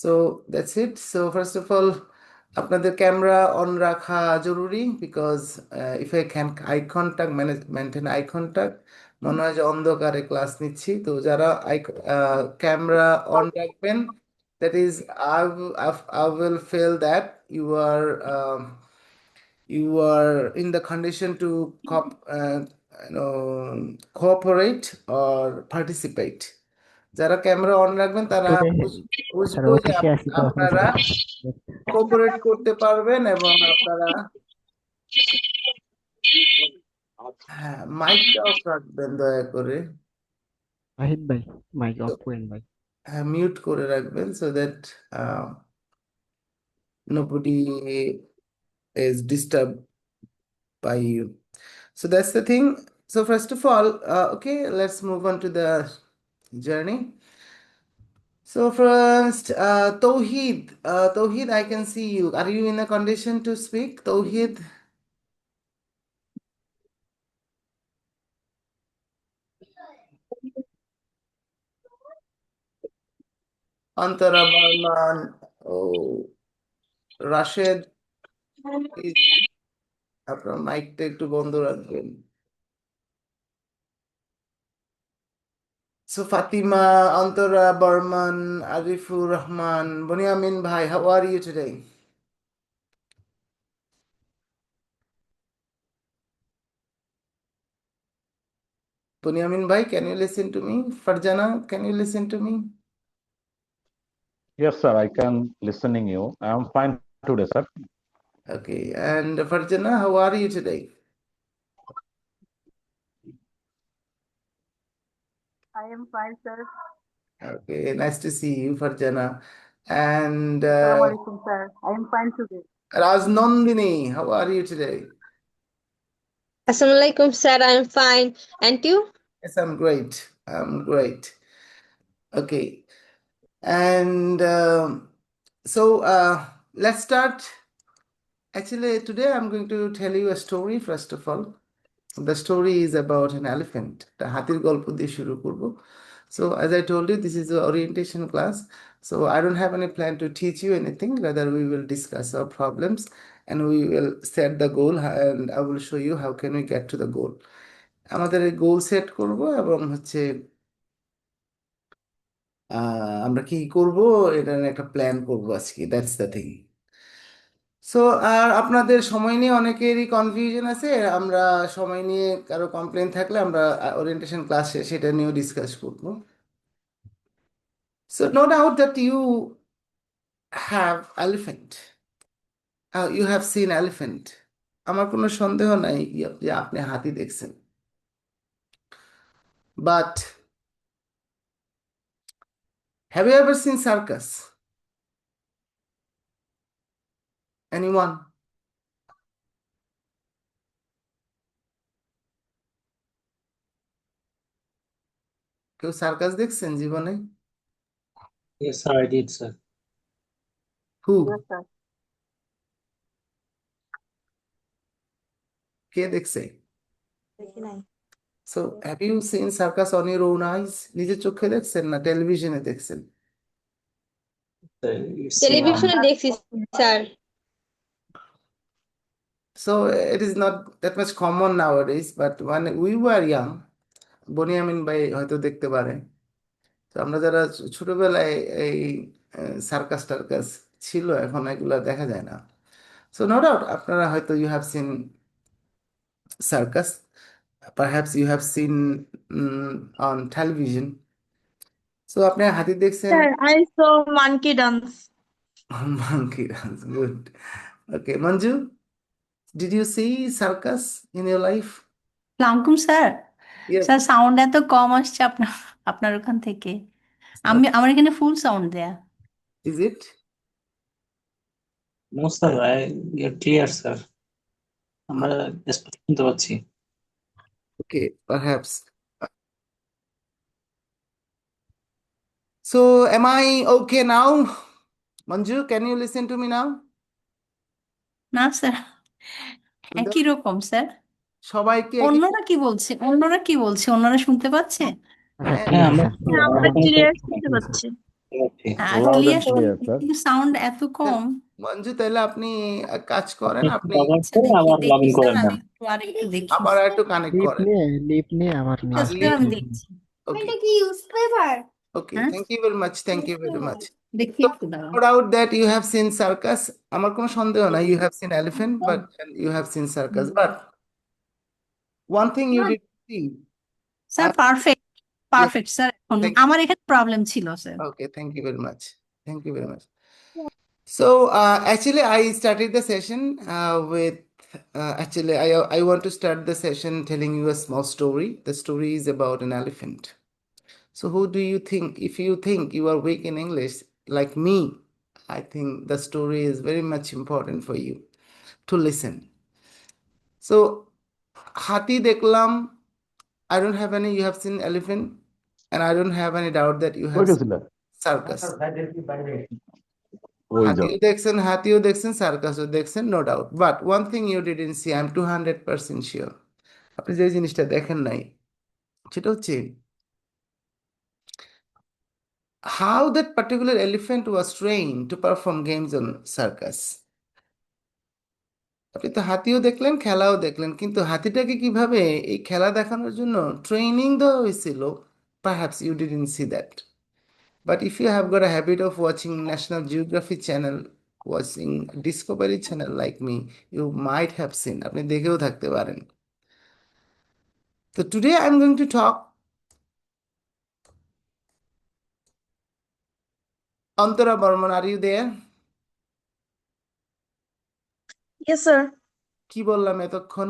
So that's it. So first of all, আপনাদের camera on রাখা জরুরি, because if I can eye contact maintain eye contact, মনে হয় যে অন্ধকারে ক্লাস নিচ্ছি। তো যারা ক্যামেরা অন রাখবেন, that is I will feel that you are in the condition to cooperate or participate. যারা ক্যামেরা অন রাখবেন তারা স্যার বুঝবো যে অফিসে আছি তো এখনো আপনারা কোঅপারেট করতে পারবেন এবং আপনারা, হ্যাঁ, মাইকটা অফ রাখবেন দয়া করে। ওয়াহিদ ভাই মাইক অফ করেন ভাই। হ্যাঁ, মিউট করে রাখবেন, so that nobody is disturbed by you. So that's the thing. So first of all, okay, let's move on to the journey. So first, Tawheed. Tawheed, I can see you. Are you in a condition to speak, Tawheed? Antara Barman, oh, Rashid, please, আপনার মাইকটা একটু বন্ধ রাখবেন। So Fatima, Antara Barman, Arifur Rahman, Bunyamin Bhai, how are you today? Bunyamin Bhai, can you listen to me? Farjana, can you listen to me? Yes, sir, I can listening you. I am fine today, sir. Okay, and Farjana, how are you today? I am fine, sir. Okay, nice to see you, Farjana. And Assalamu alaikum, sir. I am fine today. Raznandini, how are you today? Assalamualaikum, sir. I'm fine. And you? Yes, I'm great. I'm great. Okay, and let's start. Actually, today I'm going to tell you a story, first of all. The story is about an elephant. The হাতির গল্প দিয়ে শুরু করব. So as I told you, this is an orientation class. So I don't have any plan to teach you anything. Rather, we will discuss our problems and we will set the goal, and I will show you how can we get to the goal. আমাদের এই goal set করব এবং হচ্ছে আমরা কি করব, এটা নিয়ে একটা প্ল্যান করব আজকে। That's the thing. সো আর আপনাদের সময় নিয়ে অনেকেরই কনফিউশন আছে। আমরা সময় নিয়ে কারো কমপ্লেন থাকলে আমরা ওরিয়েন্টেশন ক্লাস শেষে এটা নিয়েও ডিসকাস করব। So no doubt that you have elephant, you have seen elephant. আমার কোনো সন্দেহ নাই যে আপনি হাতি দেখছেন। But have you ever seen circus? Anyone? কেউ সার্কাস দেখছেন জীবনে? Yes, sir, I did, sir. Who? Yes, sir. কে দেখছে? দেখি নাই। So have you seen circus on your own eyes? নিজের চোখে দেখছেন না টেলিভিশনে দেখছেন? It's টেলিভিশনে দেখছি, sir. So it is not that much common nowadays, but when we were young, Boniamin ভাই হয়তো দেখতে পারে। তো আমরা যারা ছোটবেলায় এই সার্কাস টার্কাস ছিল, এখন এগুলো দেখা যায় না। সো নো ডাউট আপনারা হয়তো you have seen circus, perhaps you have seen on television. So আপনি হাতি দেখছেন? Sir, I saw monkey dance. Monkey dance, good. Okay, Manju, did you see circus in your life? আসসালামুকুম sir. Yes. Sir sound এত কম আসছে আপনার আপনার ওখান থেকে। আমার এখানে ফুল সাউন্ড দেয়া। Is it? no, sir. You're clear, sir. আমরা স্পষ্ট শুনতে পাচ্ছি। Okay, perhaps. So, am I okay now? Manju, can you listen to me now? না স্যার, একই রকম স্যার। সবাইকে অন্যরা কি বলছে? অন্যরা শুনতে পাচ্ছে? আচ্ছা হ্যাঁ, ঠিক আছে আমরা স্যার। আমরা ক্লিয়ার শুনতে পাচ্ছি। Loud clear and clear, sir. কিন্তু সাউন্ড এত কম। মঞ্জু, তাহলে আপনি এক কাজ করেন, আপনি কভার আচ্ছা, করে দেখি আবার লগ দেখি ইন করে স্যার, আমি নেন। একটু আর একটু দেখি। আবার একটু কানেক্ট করেন। লিপ নিয়ে আবার নিয়ে আচ্ছা, আসি। স্যার, আমি লিপ, দেখছি। ওকে ওকে, হ্যাঁ, thank you very much, thank you very much. দেখি So, একটু দাঁড়ান। no doubt that you have seen circus. আমার কোনো সন্দেহ নাই, you have seen elephant, but you have seen circus. But one thing you did see, sir I- perfect, yes, perfect sir. এখন thank আমার এখানে প্রবলেম ছিল sir. okay, thank you very much. Thank you very much. So, actually, I started the session with, actually, I want to start the session telling you a small story. The story is about an elephant. So, who do you think, if you think you are weak in English, like me, I think the story is very much important for you to listen. So, হাতি দেখলাম, I don't have any, you have seen elephant, and I don't have any doubt that you have Wait a seen minute. circus. ওই যাও। হাতিও দেখছেন, সার্কাসও দেখছেন, no doubt. But one thing you didn't see, I am 200% sure, আপনি যে জিনিসটা দেখেন নাই, সেটা হচ্ছে how that particular elephant was train to perform games on circus. আপনি তো হাতিও দেখলেন, খেলাও দেখলেন, কিন্তু হাতিটাকে কিভাবে এই খেলা দেখানোর জন্য ট্রেনিং দেওয়া হয়েছিল, perhaps you didn't see that. But if you have got a habit of watching National Geographic channel, watching Discovery channel like me, you might have seen, আপনি দেখেও থাকতে পারেন। So today I'm going to talk, Antara Barman, are you there? Yes, sir. কি বললাম এতক্ষণ?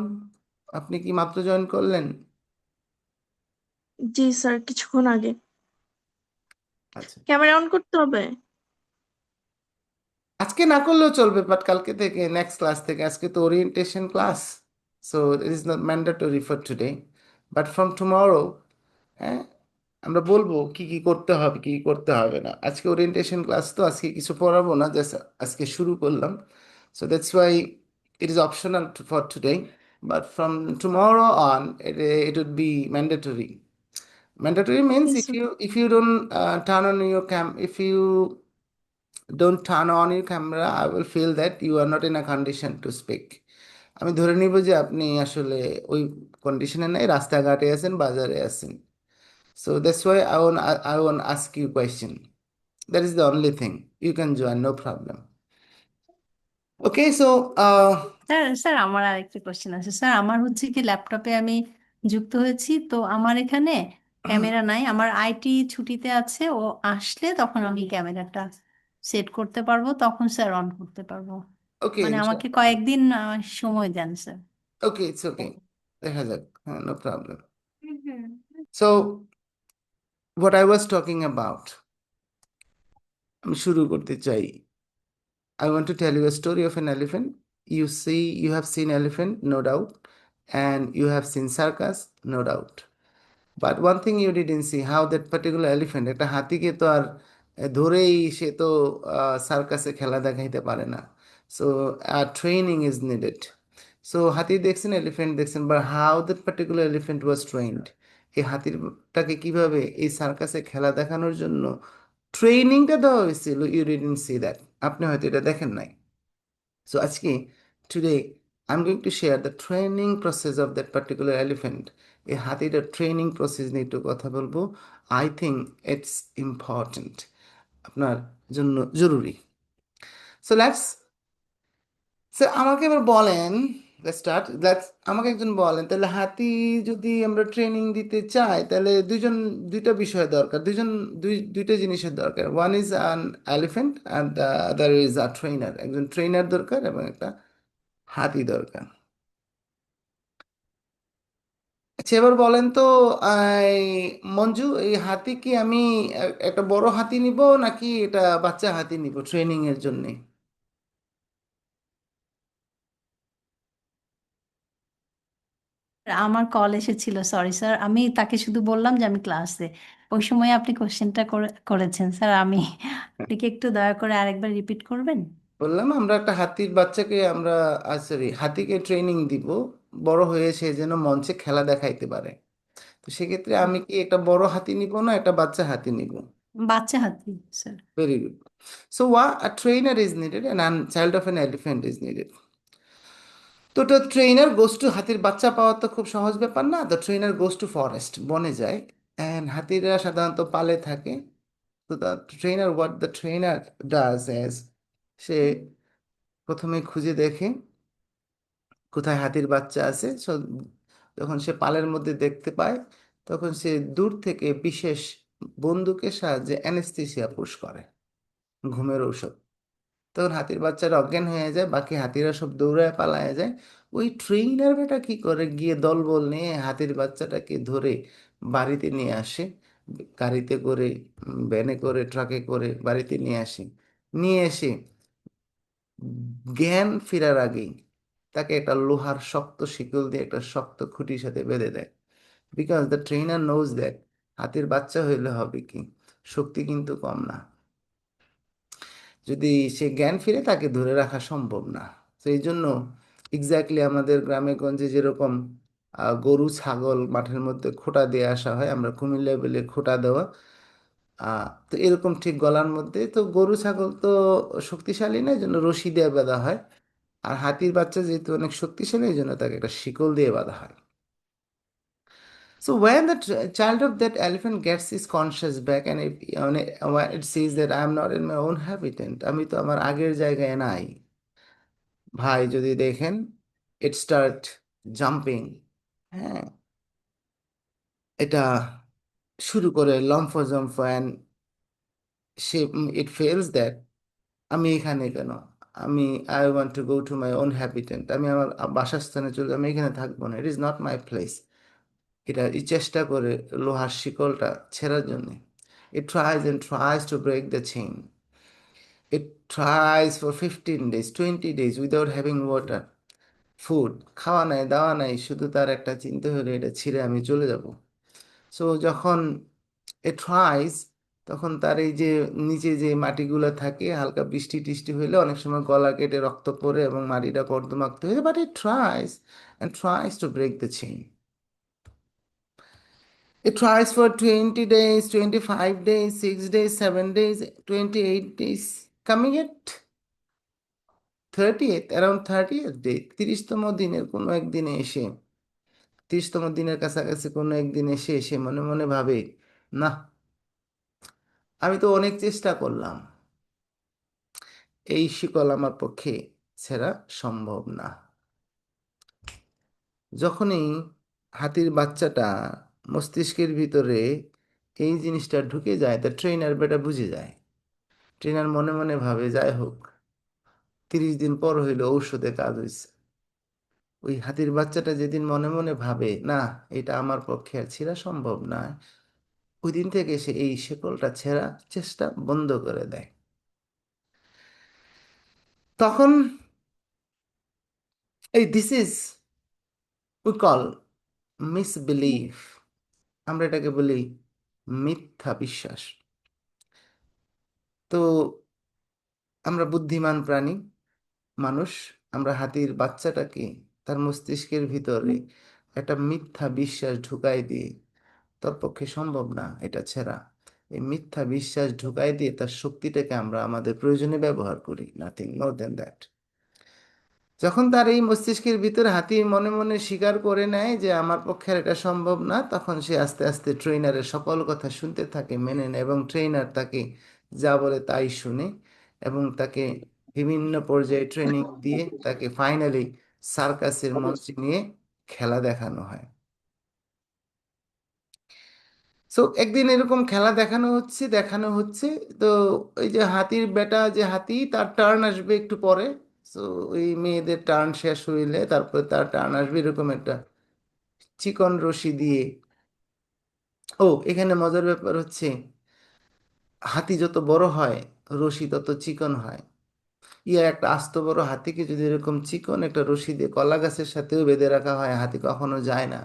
আপনি কি মাত্র জয়েন করলেন? জি স্যার, কিছুক্ষণ আগে। আচ্ছা, ক্যামেরা অন করতে হবে? আজকে না করলেও চলবে, বাট কালকে থেকে, নেক্সট ক্লাস থেকে, আজকে তো orientation class, so it is not mandatory for today, but from tomorrow, হ্যাঁ, আমরা বলবো কি কি করতে হবে, কি কি করতে হবে না। আজকে ওরিয়েন্টেশন ক্লাস, তো আজকে কিছু পড়াবো না, জাস্ট আজকে শুরু করলাম, so that's why it is optional for today, but from tomorrow on it would be mandatory. Mandatory means Yes, if sir. you don't turn on your if you don't turn on your camera, I will feel that you are not in a condition to speak. আমি ধরে নিব যে আপনি আসলে ওই কন্ডিশনে নাই, রাস্তাঘাটে আছেন, বাজারে আছেন। So that's why I want ask you question. That is the only thing. You can join, no problem. Okay, so sir, sir, আমার আরেকটা কোশ্চেন আছে স্যার। আমার হচ্ছে কি, ল্যাপটপে আমি যুক্ত হয়েছি, তো আমার এখানে ক্যামেরা নাই। আমার আইটি ছুটিতে আছে, ও আসলে তখন আমি ক্যামেরাটা সেট করতে পারবো, তখন স্যার অন করতে পারবো। okay, মানে আমাকে inshallah. কয়েকদিন সময় দেন স্যার। Okay, it's okay. দেখা যাক, হ্যাঁ, no problem. So what I was talking about, আমি শুরু করতে চাই। I want to tell you a story of an elephant. You have seen elephant, no doubt, and you have seen circus, no doubt. But one thing you didn't see, how that particular elephant, একটা হাতিকে তো আর ধরেই সে তো সার্কাসে খেলা দেখাইতে পারে না। So training is needed. So হাতি দেখছেন, এলিফ্যান্ট দেখছেন, but how that particular elephant was trained, এই হাতিরটাকে কিভাবে এই সার্কাসে খেলা দেখানোর জন্য ট্রেনিংটা দেওয়া হয়েছিল, ইউ ডিডন্ট সি দ্যাট, আপনি হয়তো এটা দেখেন নাই। So আজকে, today, I'm going to share the training process of that particular elephant. এই হাতিটার ট্রেনিং প্রসেস নিয়ে একটু কথা বলবো। আই থিঙ্ক ইটস ইম্পর্টেন্ট, আপনার জন্য জরুরি। সো লেটস, আমাকে এবার বলেন, আমাকে একজন বলেন, তাহলে হাতি যদি আমরা ট্রেনিং দিতে চাই, তাহলে দুইটা বিষয় দরকার, দুইটা জিনিসের দরকার। One is an elephant and the other is a trainer. একজন ট্রেনার দরকার এবং একটা হাতি দরকার। আচ্ছা, এবার বলেন তো, এই মঞ্জু, এই হাতি কি আমি একটা বড় হাতি নিব, নাকি এটা বাচ্চা হাতি নিব ট্রেনিং এর জন্য? আমার কল এসেছিল, সরি স্যার। আমি তাকে শুধু বললাম যে আমি ক্লাসে। ওই সময় আপনি কোশ্চেনটা করেছেন স্যার। আপনি কি একটু দয়া করে আরেকবার রিপিট করবেন? বললাম আমরা একটা হাতির বাচ্চাকে আমরা, সরি, হাতিকে ট্রেনিং দিব, বড় হয়ে সে যেন মঞ্চে খেলা দেখাইতে পারে। তো সেক্ষেত্রে আমি কি একটা বড় হাতি নিব, না একটা বাচ্চা হাতি নিব? বাচ্চা হাতি sir. Very good. So a trainer is needed and a child of an elephant is needed. তো ট্রেনার গোস টু, হাতির বাচ্চা পাওয়া তো খুব সহজ ব্যাপার না। The trainer goes to forest, বনে যায়, অ্যান্ড হাতিরা সাধারণত পালে থাকে। তো the trainer, what the trainer does is, সে প্রথমে খুঁজে দেখে কোথায় হাতির বাচ্চা আছে। সো যখন সে পালের মধ্যে দেখতে পায়, তখন সে দূর থেকে বিশেষ বন্দুকের সাহায্যে অ্যানেস্থেসিয়া পুশ করে, ঘুমের ঔষধ। তখন হাতির বাচ্চারা অজ্ঞান হয়ে যায়, বাকি হাতিরা সব দৌড়ায় পালায় যায়। ওই ট্রেইনার বেটা কি করে, গিয়ে দলবল নিয়ে হাতির বাচ্চাটাকে ধরে বাড়িতে নিয়ে আসে, গাড়িতে করে, ভ্যানে করে, ট্রাকে করে বাড়িতে নিয়ে আসে। নিয়ে এসে জ্ঞান ফেরার আগেই তাকে একটা লোহার শক্ত শিকল দিয়ে একটা শক্ত খুঁটির সাথে বেঁধে দেয়। Because the trainer knows that হাতির বাচ্চা হইলে হবে কি, শক্তি কিন্তু কম না, যদি সে জ্ঞান ফিরে তাকে ধরে রাখা সম্ভব না। তো এই জন্য এক্স্যাক্টলি আমাদের গ্রামে গঞ্জে যেরকম গরু ছাগল মাঠের মধ্যে খোঁটা দিয়ে আসা হয়, আমরা কুমিল্লায় বলে খোঁটা দেওয়া, তো এরকম ঠিক গলার মধ্যে, তো গরু ছাগল তো শক্তিশালী না, এই জন্য রশি দিয়ে বাঁধা হয়। আর হাতির বাচ্চা যেহেতু অনেক শক্তিশালী, এই জন্য তাকে একটা শিকল দিয়ে বাঁধা হয়। So when the child of that elephant gets his conscious back and when it sees that I am not in my own habitat, আমি তো আমার আগের জায়গায় নাই, ভাই যদি দেখেন, it start jumping, হ্যাঁ, এটা শুরু করে লম্ফজম্প, and say it feels that আমি এখানে কেন, আমি I want to go to my own habitat, আমি আমার বাসস্থানে চলে, আমি এখানে থাকবো না, it is not my place। এটা এই চেষ্টা করে লোহার শিকলটা ছেঁড়ার জন্য। It tries and tries to break the chain. It tries for 15 days, 20 days without having water, food, খাওয়া নাই দাওয়া নাই, শুধু তার একটা চিন্তা হলো এটা ছিঁড়ে আমি চলে যাব। সো যখন it tries, তখন তার এই যে নিচে যে মাটিগুলো থাকে, হালকা বৃষ্টি টিষ্টি হইলে অনেক সময় গলা কেটে রক্ত পড়ে এবং মাটিটা কর্দমাক্ত হয়ে যায়, but it tries and tries to break the chain. It tries for 20 days, 25 days, 6 days, 7 days, 28 days. Coming at 30th, around 30th day, 30তম দিনের কোনো একদিনে এসে, 30তম দিনের কাছাকাছি কোনো একদিন এসে সে মনে মনে ভাবে, না, আমি তো অনেক চেষ্টা করলাম, এই শিকল আমার পক্ষে ছেঁড়া সম্ভব না। যখনই হাতির বাচ্চাটা মস্তিষ্কের ভিতরে এই জিনিসটা ঢুকে যায়, তা ট্রেনার বেটা বুঝে যায়। ট্রেনার মনে মনে ভাবে, যাই হোক, 30 দিন পর হইলো ঔষধে কাজ হয়েছে। ওই হাতির বাচ্চাটা যেদিন মনে মনে ভাবে, না, এটা আমার পক্ষে আর ছেঁড়া সম্ভব নয়, ওই দিন থেকে সে এই শিকলটা ছেঁড়া চেষ্টা বন্ধ করে দেয়। তখন এই দিস ইজ উই কল মিসবিলিভ, আমরা এটাকে বলি মিথ্যা বিশ্বাস। তো আমরা বুদ্ধিমান প্রাণী মানুষ, আমরা হাতির বাচ্চাটাকে তার মস্তিষ্কের ভিতরে একটা মিথ্যা বিশ্বাস ঢুকাই দিই, তোর পক্ষে সম্ভব না এটা ছেড়া। এই মিথ্যা বিশ্বাস ঢুকাই দিয়ে তার শক্তিটাকে আমরা আমাদের প্রয়োজনে ব্যবহার করি, নাথিং মোর দেন দ্যাট। যখন তার এই মস্তিষ্কের ভিতরে হাতি মনে মনে স্বীকার করে নেয় যে আমার পক্ষে আর এটা সম্ভব না, তখন সে আস্তে আস্তে ট্রেনারের সকল কথা শুনতে থাকে, মেনে নেয়, এবং ট্রেনার তাকে যা বলে তাই শুনে, এবং তাকে বিভিন্ন পর্যায়ে ট্রেনিং দিয়ে তাকে ফাইনালি সার্কাসের মঞ্চে নিয়ে খেলা দেখানো হয়। সো একদিন এরকম খেলা দেখানো হচ্ছে, তো ওই যে হাতির বেটা, যে হাতি, তার টার্ন আসবে একটু পরে। সো ওই মেয়েদের টার্ন শেষ হইলে তারপরে তার টার্ন আসবে, এরকম একটা চিকন রশি দিয়ে। ও, এখানে মজার ব্যাপার হচ্ছে, হাতি যত বড় হয় রশি তত চিকন হয়। একটা আস্ত বড় হাতিকে যদি এরকম চিকন একটা রশি দিয়ে কলা গাছের সাথেও বেঁধে রাখা হয়, হাতি কখনো যায় না,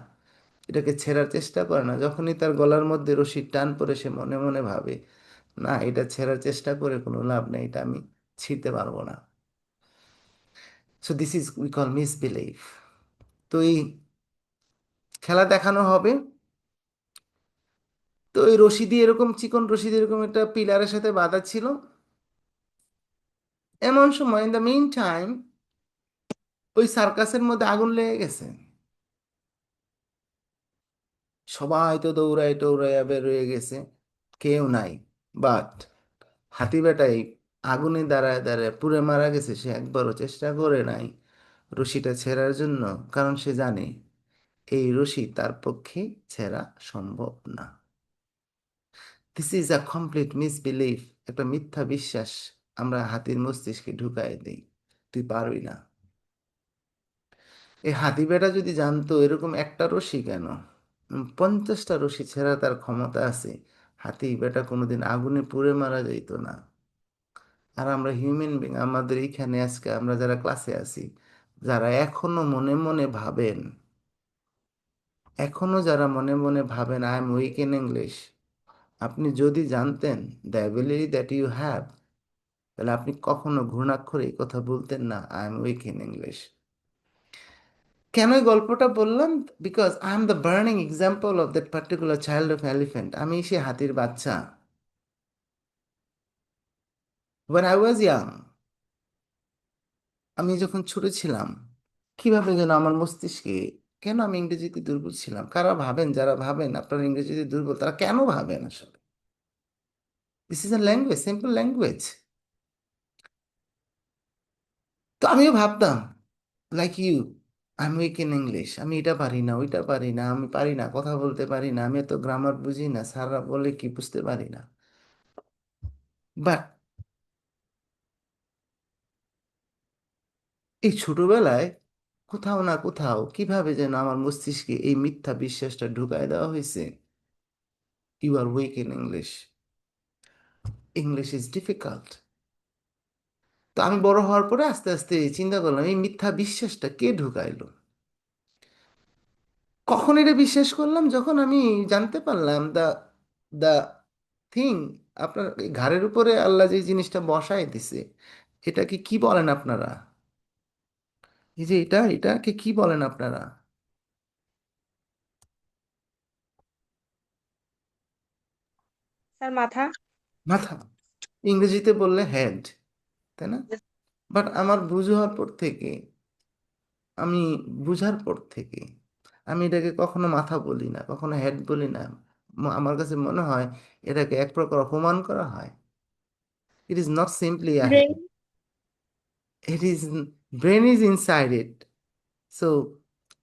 এটাকে ছেঁড়ার চেষ্টা করে না। যখনই তার গলার মধ্যে রশির টান পড়ে, সে মনে মনে ভাবে, না, এটা ছেঁড়ার চেষ্টা করে কোনো লাভ নেই, এটা আমি ছিঁড়তে পারবো না। So this is we call misbelieve. তো এই খেলা দেখানো হবে, তো ওই রশি দিয়ে এরকম চিকন রশি দিয়ে এরকম একটা পিলারের সাথে বাঁধা ছিল। এমন সময় ইন দ্য মিন টাইম ওই সার্কাসের মধ্যে আগুন লেগে গেছে। সবাই তো দৌড়ায় টৌড়াইয়া বের হয়ে গেছে, কেউ নাই। বাট হাতি বেটাই আগুনে দাঁড়ায় দাঁড়ায় পুড়ে মারা গেছে, সে একবারও চেষ্টা করে নাই রশিটা ছেঁড়ার জন্য, কারণ সে জানে এই রশি তার পক্ষে ছেঁড়া সম্ভব না। দিস ইজ আ কমপ্লিট মিসবিলিফ, একটা মিথ্যা বিশ্বাস আমরা হাতির মস্তিষ্কে ঢুকাই দিই, তুই পারবি না। এই হাতি বেটা যদি জানতো এরকম একটা রশি কেন, 50টা রশি ছেঁড়া তার ক্ষমতা আছে, হাতি বেটা কোনোদিন আগুনে পুড়ে মারা যেত না। আর আমরা হিউম্যান বিং, আমাদের এইখানে আজকে আমরা যারা ক্লাসে আছি, যারা এখনো মনে মনে ভাবেন, এখনো যারা মনে মনে ভাবেন I am weak in English, আপনি যদি জানতেন the ability that you have, তাহলে আপনি কখনো ঘুণাক্ষরে এই কথা বলতেন না I am weak in English. কেন এই গল্পটা বললাম? Because I am the burning example of that particular child of elephant. আমি সে হাতির বাচ্চা। when I was young, আমি যখন ছোট ছিলাম, কিভাবে যেন আমার মস্তিষ্কে, কেন আমি ইংরেজিতে দুর্বল ছিলাম? কারা ভাবেন, যারা ভাবেন আপনার ইংরেজিতে দুর্বল, তারা কেন ভাবেন আসলে? This is a language, simple language. তো আমিও ভাবতাম like you, I am weak in English, আমি এটা পারি না, ওইটা পারি না, আমি পারি না, কথা বলতে পারি না, আমি এত গ্রামার বুঝি না, স্যাররা বলে কি বুঝতে পারি না। বাট এই ছোটবেলায় কোথাও না কোথাও কিভাবে যেন আমার মস্তিষ্কে এই মিথ্যা বিশ্বাসটা ঢুকায় দেওয়া হয়েছে, you are weak in English, English is difficult. তো আমি বড় হওয়ার পরে আস্তে আস্তে চিন্তা করলাম এই মিথ্যা বিশ্বাসটা কে ঢুকাইলো। কখন এটা বিশ্বাস করলাম? যখন আমি জানতে পারলাম দ্য দ্য থিং, আপনার এই ঘাড়ের উপরে আল্লাহ যে জিনিসটা বসায় দিছে, এটাকে কি বলেন আপনারা? এই যে এটাকে কি বলেন আপনারা? স্যার মাথা। মাথা। ইংরেজিতে বললে হেড, তাই না? বাট আমার বুঝার পর থেকে, আমি বুঝার পর থেকে আমি এটাকে কখনো মাথা বলি না, কখনো হেড বলি না। আমার কাছে মনে হয় এটাকে এক প্রকার অপমান করা হয়। ইট is not simply a head, brain. it is brain is inside it. So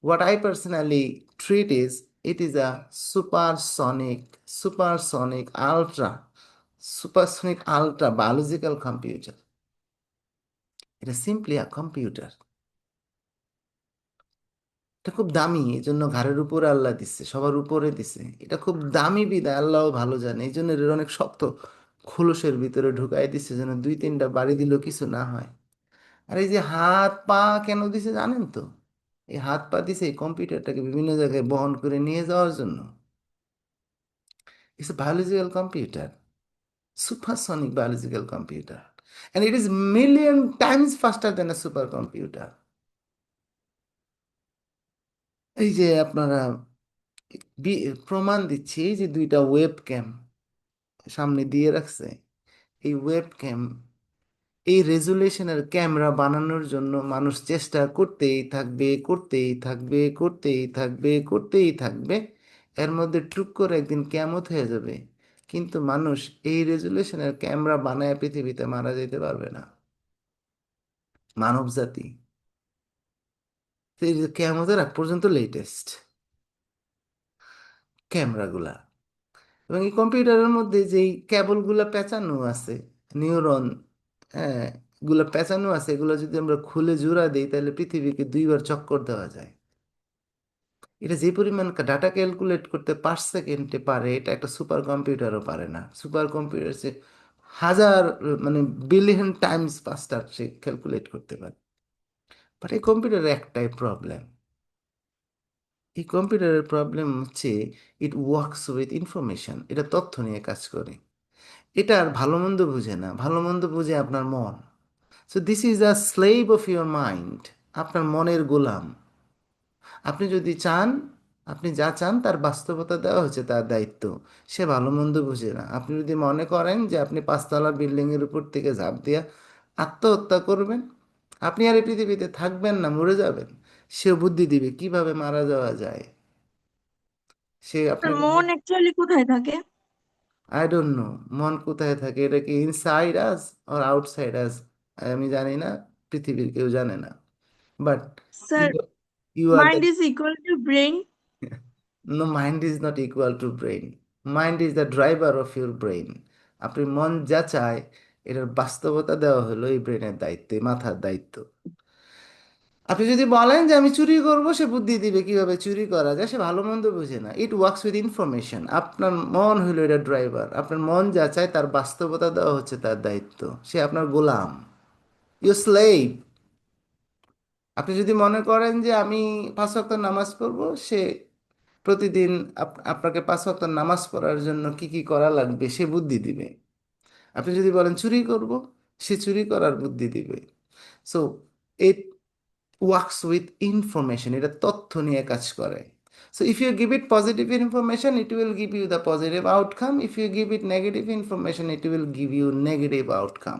what I personally treat is, it is a supersonic ultra biological computer. It is simply a computer. এটা খুব দামি, এই জন্য ঘাড়ের উপরে আল্লাহ দিচ্ছে, সবার উপরে দিচ্ছে। এটা খুব দামি বিদায় আল্লাহ ভালো জানে, এই জন্য এর অনেক শক্ত খোলসের ভিতরে ঢুকাই দিচ্ছে, যেন 2-3টা বাড়ি দিলেও কিছু না হয়। আর এই যে হাত পা কেন দিছে জানেন তো? এই হাত পা দিছে এই কম্পিউটারটাকে বিভিন্ন জায়গায় বহন করে নিয়ে যাওয়ার জন্য। It's a biological computer, supersonic biological computer, and it is million times faster than a super computer. এই যে আপনারা প্রমাণ দিচ্ছি, এই যে 2টা ওয়েব ক্যাম সামনে দিয়ে রাখছে, এই ওয়েব ক্যাম, এই রেজুলেশনের ক্যামেরা বানানোর জন্য মানুষ চেষ্টা করতেই থাকবে, করতেই থাকবে, করতেই থাকবে, করতেই থাকবে। এর মধ্যে টুক করে একদিন কিয়ামত হয়ে যাবে, কিন্তু মানুষ এই রেজুলেশনের ক্যামেরা বানায় পৃথিবীতে মারা যেতে পারবে না, মানব জাতি। তো এই যে কিয়ামতের আগ পর্যন্ত লেটেস্ট ক্যামেরাগুলা, এবং এই কম্পিউটারের মধ্যে যেই কেবলগুলো পেঁচানো আছে, নিউরন, হ্যাঁ, এগুলো পেঁচানো আছে, এগুলো যদি আমরা খুলে জোড়া দিই তাহলে পৃথিবীকে 2বার চক্কর দেওয়া যায়। এটা যে পরিমাণ ডাটা ক্যালকুলেট করতে পার সেকেন্ডে পারে, এটা একটা সুপার কম্পিউটারও পারে না। সুপার কম্পিউটার সে হাজার, মানে বিলিয়ন টাইমস ফাস্টার সে ক্যালকুলেট করতে পারে। বাট এই কম্পিউটারের একটাই প্রবলেম, এই কম্পিউটারের প্রবলেম হচ্ছে ইট ওয়ার্কস উইথ ইনফরমেশন, এটা তথ্য নিয়ে কাজ করে। এটা আর ভালো মন্দ বুঝে না, ভালো মন্দ বুঝে আপনার মন। So this is a slave of your mind, আপনার মনের গোলাম। আপনি যদি চান আপনি যা চান তার বাস্তবতা দেওয়া হচ্ছে তার দায়িত্ব। সে ভালো মন্দ বুঝে না। আপনি যদি মনে করেন যে আপনি 5 তলা বিল্ডিং এর উপর থেকে ঝাঁপ দিয়ে আত্মহত্যা করবেন, আপনি আর এই পৃথিবীতে থাকবেন না, মরে যাবেন। সে বুদ্ধি দিবে কিভাবে মারা যাওয়া যায়। সে স্যার আপনাকে, মন অ্যাকচুয়ালি কোথায় থাকে? আই ডোন্ট নো মন কোথায় থাকে, এটা কি inside us or outside us, আমি জানি না, পৃথিবীর কেউ জানে না। But sir you you are the, mind is equal to brain. no, mind is not equal to brain. Mind is the driver of your brain. আপনি মন যা চায় এটার বাস্তবতা দেওয়া হলো এই ব্রেনের দায়িত্বে, মাথার দায়িত্ব। আপনি যদি বলেন যে আমি চুরি করব, সে বুদ্ধি দিবে কিভাবে চুরি করা যায়। সে ভালো মন্দ বুঝে না। ইট ওয়ার্কস উইথ ইনফরমেশন। আপনার মন হইলো এটা ড্রাইভার। আপনার মন যা চায় তার বাস্তবতা দেওয়া হচ্ছে তার দায়িত্ব। সে আপনার গোলাম, ইউ স্লেভ। আপনি যদি মনে করেন যে আমি 5 ওয়াক্ত নামাজ পড়বো, সে প্রতিদিন আপনাকে 5 ওয়াক্ত নামাজ পড়ার জন্য কি কি করা লাগবে সে বুদ্ধি দিবে। আপনি যদি বলেন চুরি করব, সে চুরি করার বুদ্ধি দিবে। So it works with information. এটা তথ্য নিয়ে কাজ করে। So if you give it positive information, it will give you the positive outcome. If you give it negative information, it will give you negative outcome.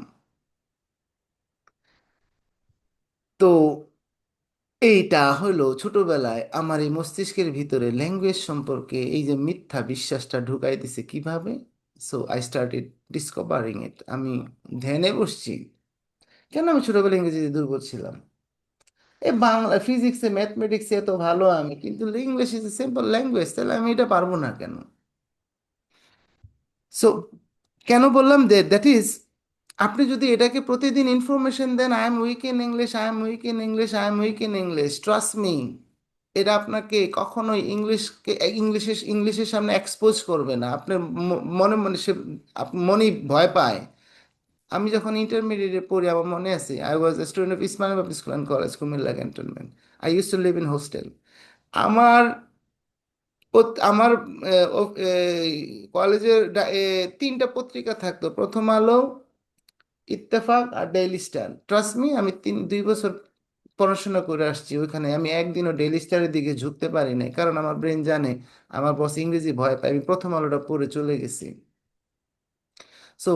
তো এইটা হলো ছোটবেলায় আমার এই মস্তিষ্কের ভিতরে ল্যাঙ্গুয়েজ সম্পর্কে এই যে মিথ্যা বিশ্বাসটা ঢুকাই দিছে কিভাবে। সো আই স্টার্টেড ডিসকভারিং ইট। আমি ধ্যানে বসছি, কেন আমি ছোটবেলায় ইংরেজিতে দুর্বল ছিলাম। এই বাংলা ফিজিক্সে ম্যাথমেটিক্সে এত ভালো আমি, কিন্তু English is a simple language, তাহলে আমি এটা পারবো না কেন। সো কেন বললাম দ্যাট ইজ, আপনি যদি এটাকে প্রতিদিন ইনফরমেশন দেন, I am weak in English, I am weak in English, I am weak in English, trust me, এটা আপনাকে কখনোই ইংলিশের সামনে এক্সপোজ করবে না। আপনার মনে মনে সে মনই ভয় পায়। আমি যখন ইন্টারমিডিয়েটে পড়ি, আমার মনে আছে, I was a student of Ismail public school and college, Comilla cantonment. I use to live in hostel. আমার আমার কলেজের 3টা পত্রিকা থাকতো, প্রথম আলো, ইত্তেফাক আর ডেইলি স্টার। ট্রাস্ট মি, আমি 2 বছর পড়াশোনা করে আসছি ওইখানে, আমি একদিনও ডেইলি স্টারের দিকে ঝুঁকতে পারি নাই, কারণ আমার ব্রেন জানে আমার বস ইংরেজি ভয় পায়। আমি প্রথম আলোটা পড়ে চলে গেছি। সো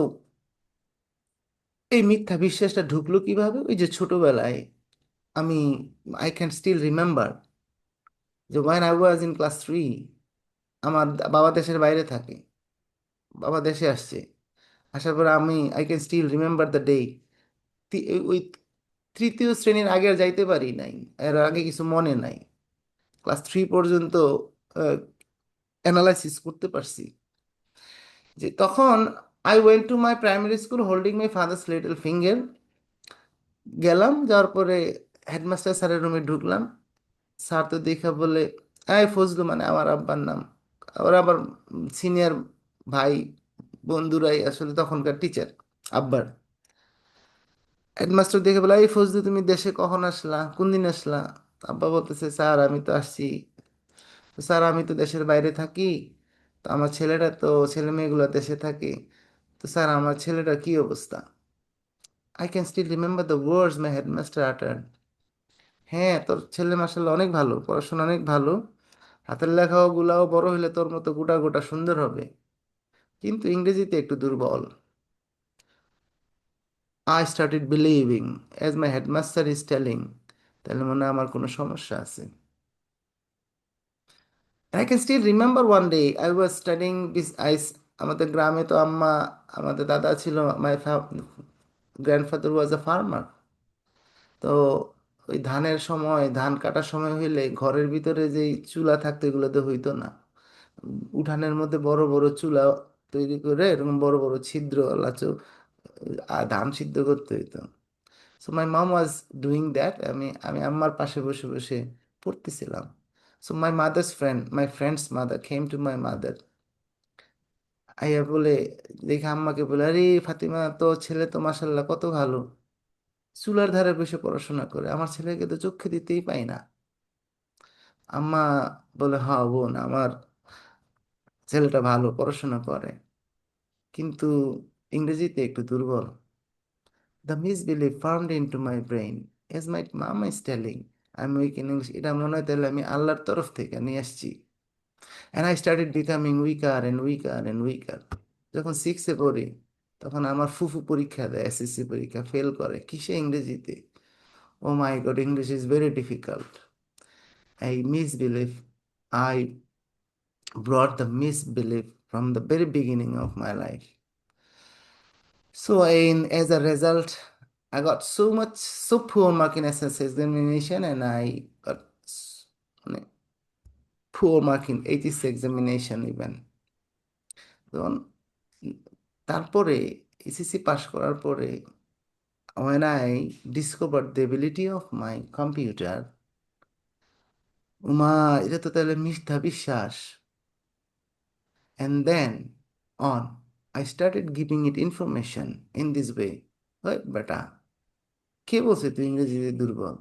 এই মিথ্যা বিশ্বাসটা ঢুকলো কিভাবে, ওই যে ছোটবেলায় আমি, আই ক্যান স্টিল রিমেম্বার যে one I was in class 3, আমার বাবা দেশের বাইরে থাকে, বাবা দেশে আসছে, আসার পর আমি, I can still remember the day. ওই 3য় শ্রেণীর আগে আর যাইতে পারি নাই, এর আগে কিছু মনে নাই। ক্লাস 3 পর্যন্ত অ্যানালাইসিস করতে পারছি। যে তখন I went to my primary school holding my father's little finger. গেলাম, যাওয়ার পরে হেডমাস্টার স্যারের রুমে ঢুকলাম। স্যার তো দেখা বলে, এই ফজলু, মানে আমার আব্বার নাম, ওরা আবার সিনিয়র ভাই বন্ধুরাই আসলে তখনকার টিচার আব্বার। হেডমাস্টার দেখে বলে, এই ফজলু, তুমি দেশে কখন আসলা, কোন দিন আসলা? আব্বা বলতেছে, স্যার আমি তো আসছি, তো স্যার আমি তো দেশের বাইরে থাকি, তো আমার ছেলেটা তো, ছেলে মেয়েগুলো দেশে থাকে, তো স্যার আমার ছেলেটার কি অবস্থা? I can still remember the words my headmaster uttered. হ্যাঁ, তোর ছেলে মাসাল্লাহ অনেক ভালো, পড়াশোনা অনেক ভালো, হাতের লেখাও গুলাও বড় হলে তোর মতো গোটা গোটা সুন্দর হবে, কিন্তু ইংরেজিতে একটু দুর্বল। I started believing as my headmaster is telling, তাহলে মনে হয় আমার কোনো সমস্যা আছে। I can still remember one day I was studying this ice. আমাদের গ্রামে তো আম্মা, আমাদের দাদা ছিল, my grandfather was a farmer. তো ওই ধানের সময়, ধান কাটার সময় হইলে ঘরের ভিতরে যেই চুলা থাকতো এগুলোতে হইতো না। উঠানের মধ্যে বড় বড় চুলা তৈরি করে এরকম বড় বড় ছিদ্র লাচু ধান সিদ্ধ করতে হইতো। So my mom was doing that. আমি আমি আম্মার পাশে বসে বসে পড়তেছিলাম। So my mother's friend, my friend's mother came to my mother. আইয়া বলে, দেখে আম্মাকে বলে, আরে ফাতিমা, তো ছেলে তো মাসাল্লাহ কত ভালো, চুলার ধারে বসে পড়াশোনা করে, আমার ছেলেকে তো চোখে দিতেই পাই না। আম্মা বলে, হ্যাঁ বোন, আমার ছেলেটা ভালো পড়াশোনা করে, কিন্তু ইংরেজিতে একটু দুর্বল। The misbelieve formed into my brain as my mama is telling I am weak in English. এটা মনে হয় তাহলে আমি আল্লাহর তরফ থেকে নিয়ে আসছি। and I started becoming weaker and weaker and weaker. যখন সিক্সে পড়ি তখন আমার ফুফু পরীক্ষা দেয়, এসএসসি পরীক্ষা ফেল করে কিসে, ইংরেজিতে। Oh my god, English is very difficult. I misbelieve, I brought the misbelief from the very beginning of my life. So as a result, I got so poor mark in SSC examination, and I got মানে poor mark in HSC examination even. তখন তারপরে SSC পাশ করার পরে when I discovered the ability of my computer, Uma এটা তো তাহলে মিথ্যা বিশ্বাস। And then on, I started giving it information in this way. ওই বেটা, কে বলছে তুই ইংরেজিতে দুর্বল?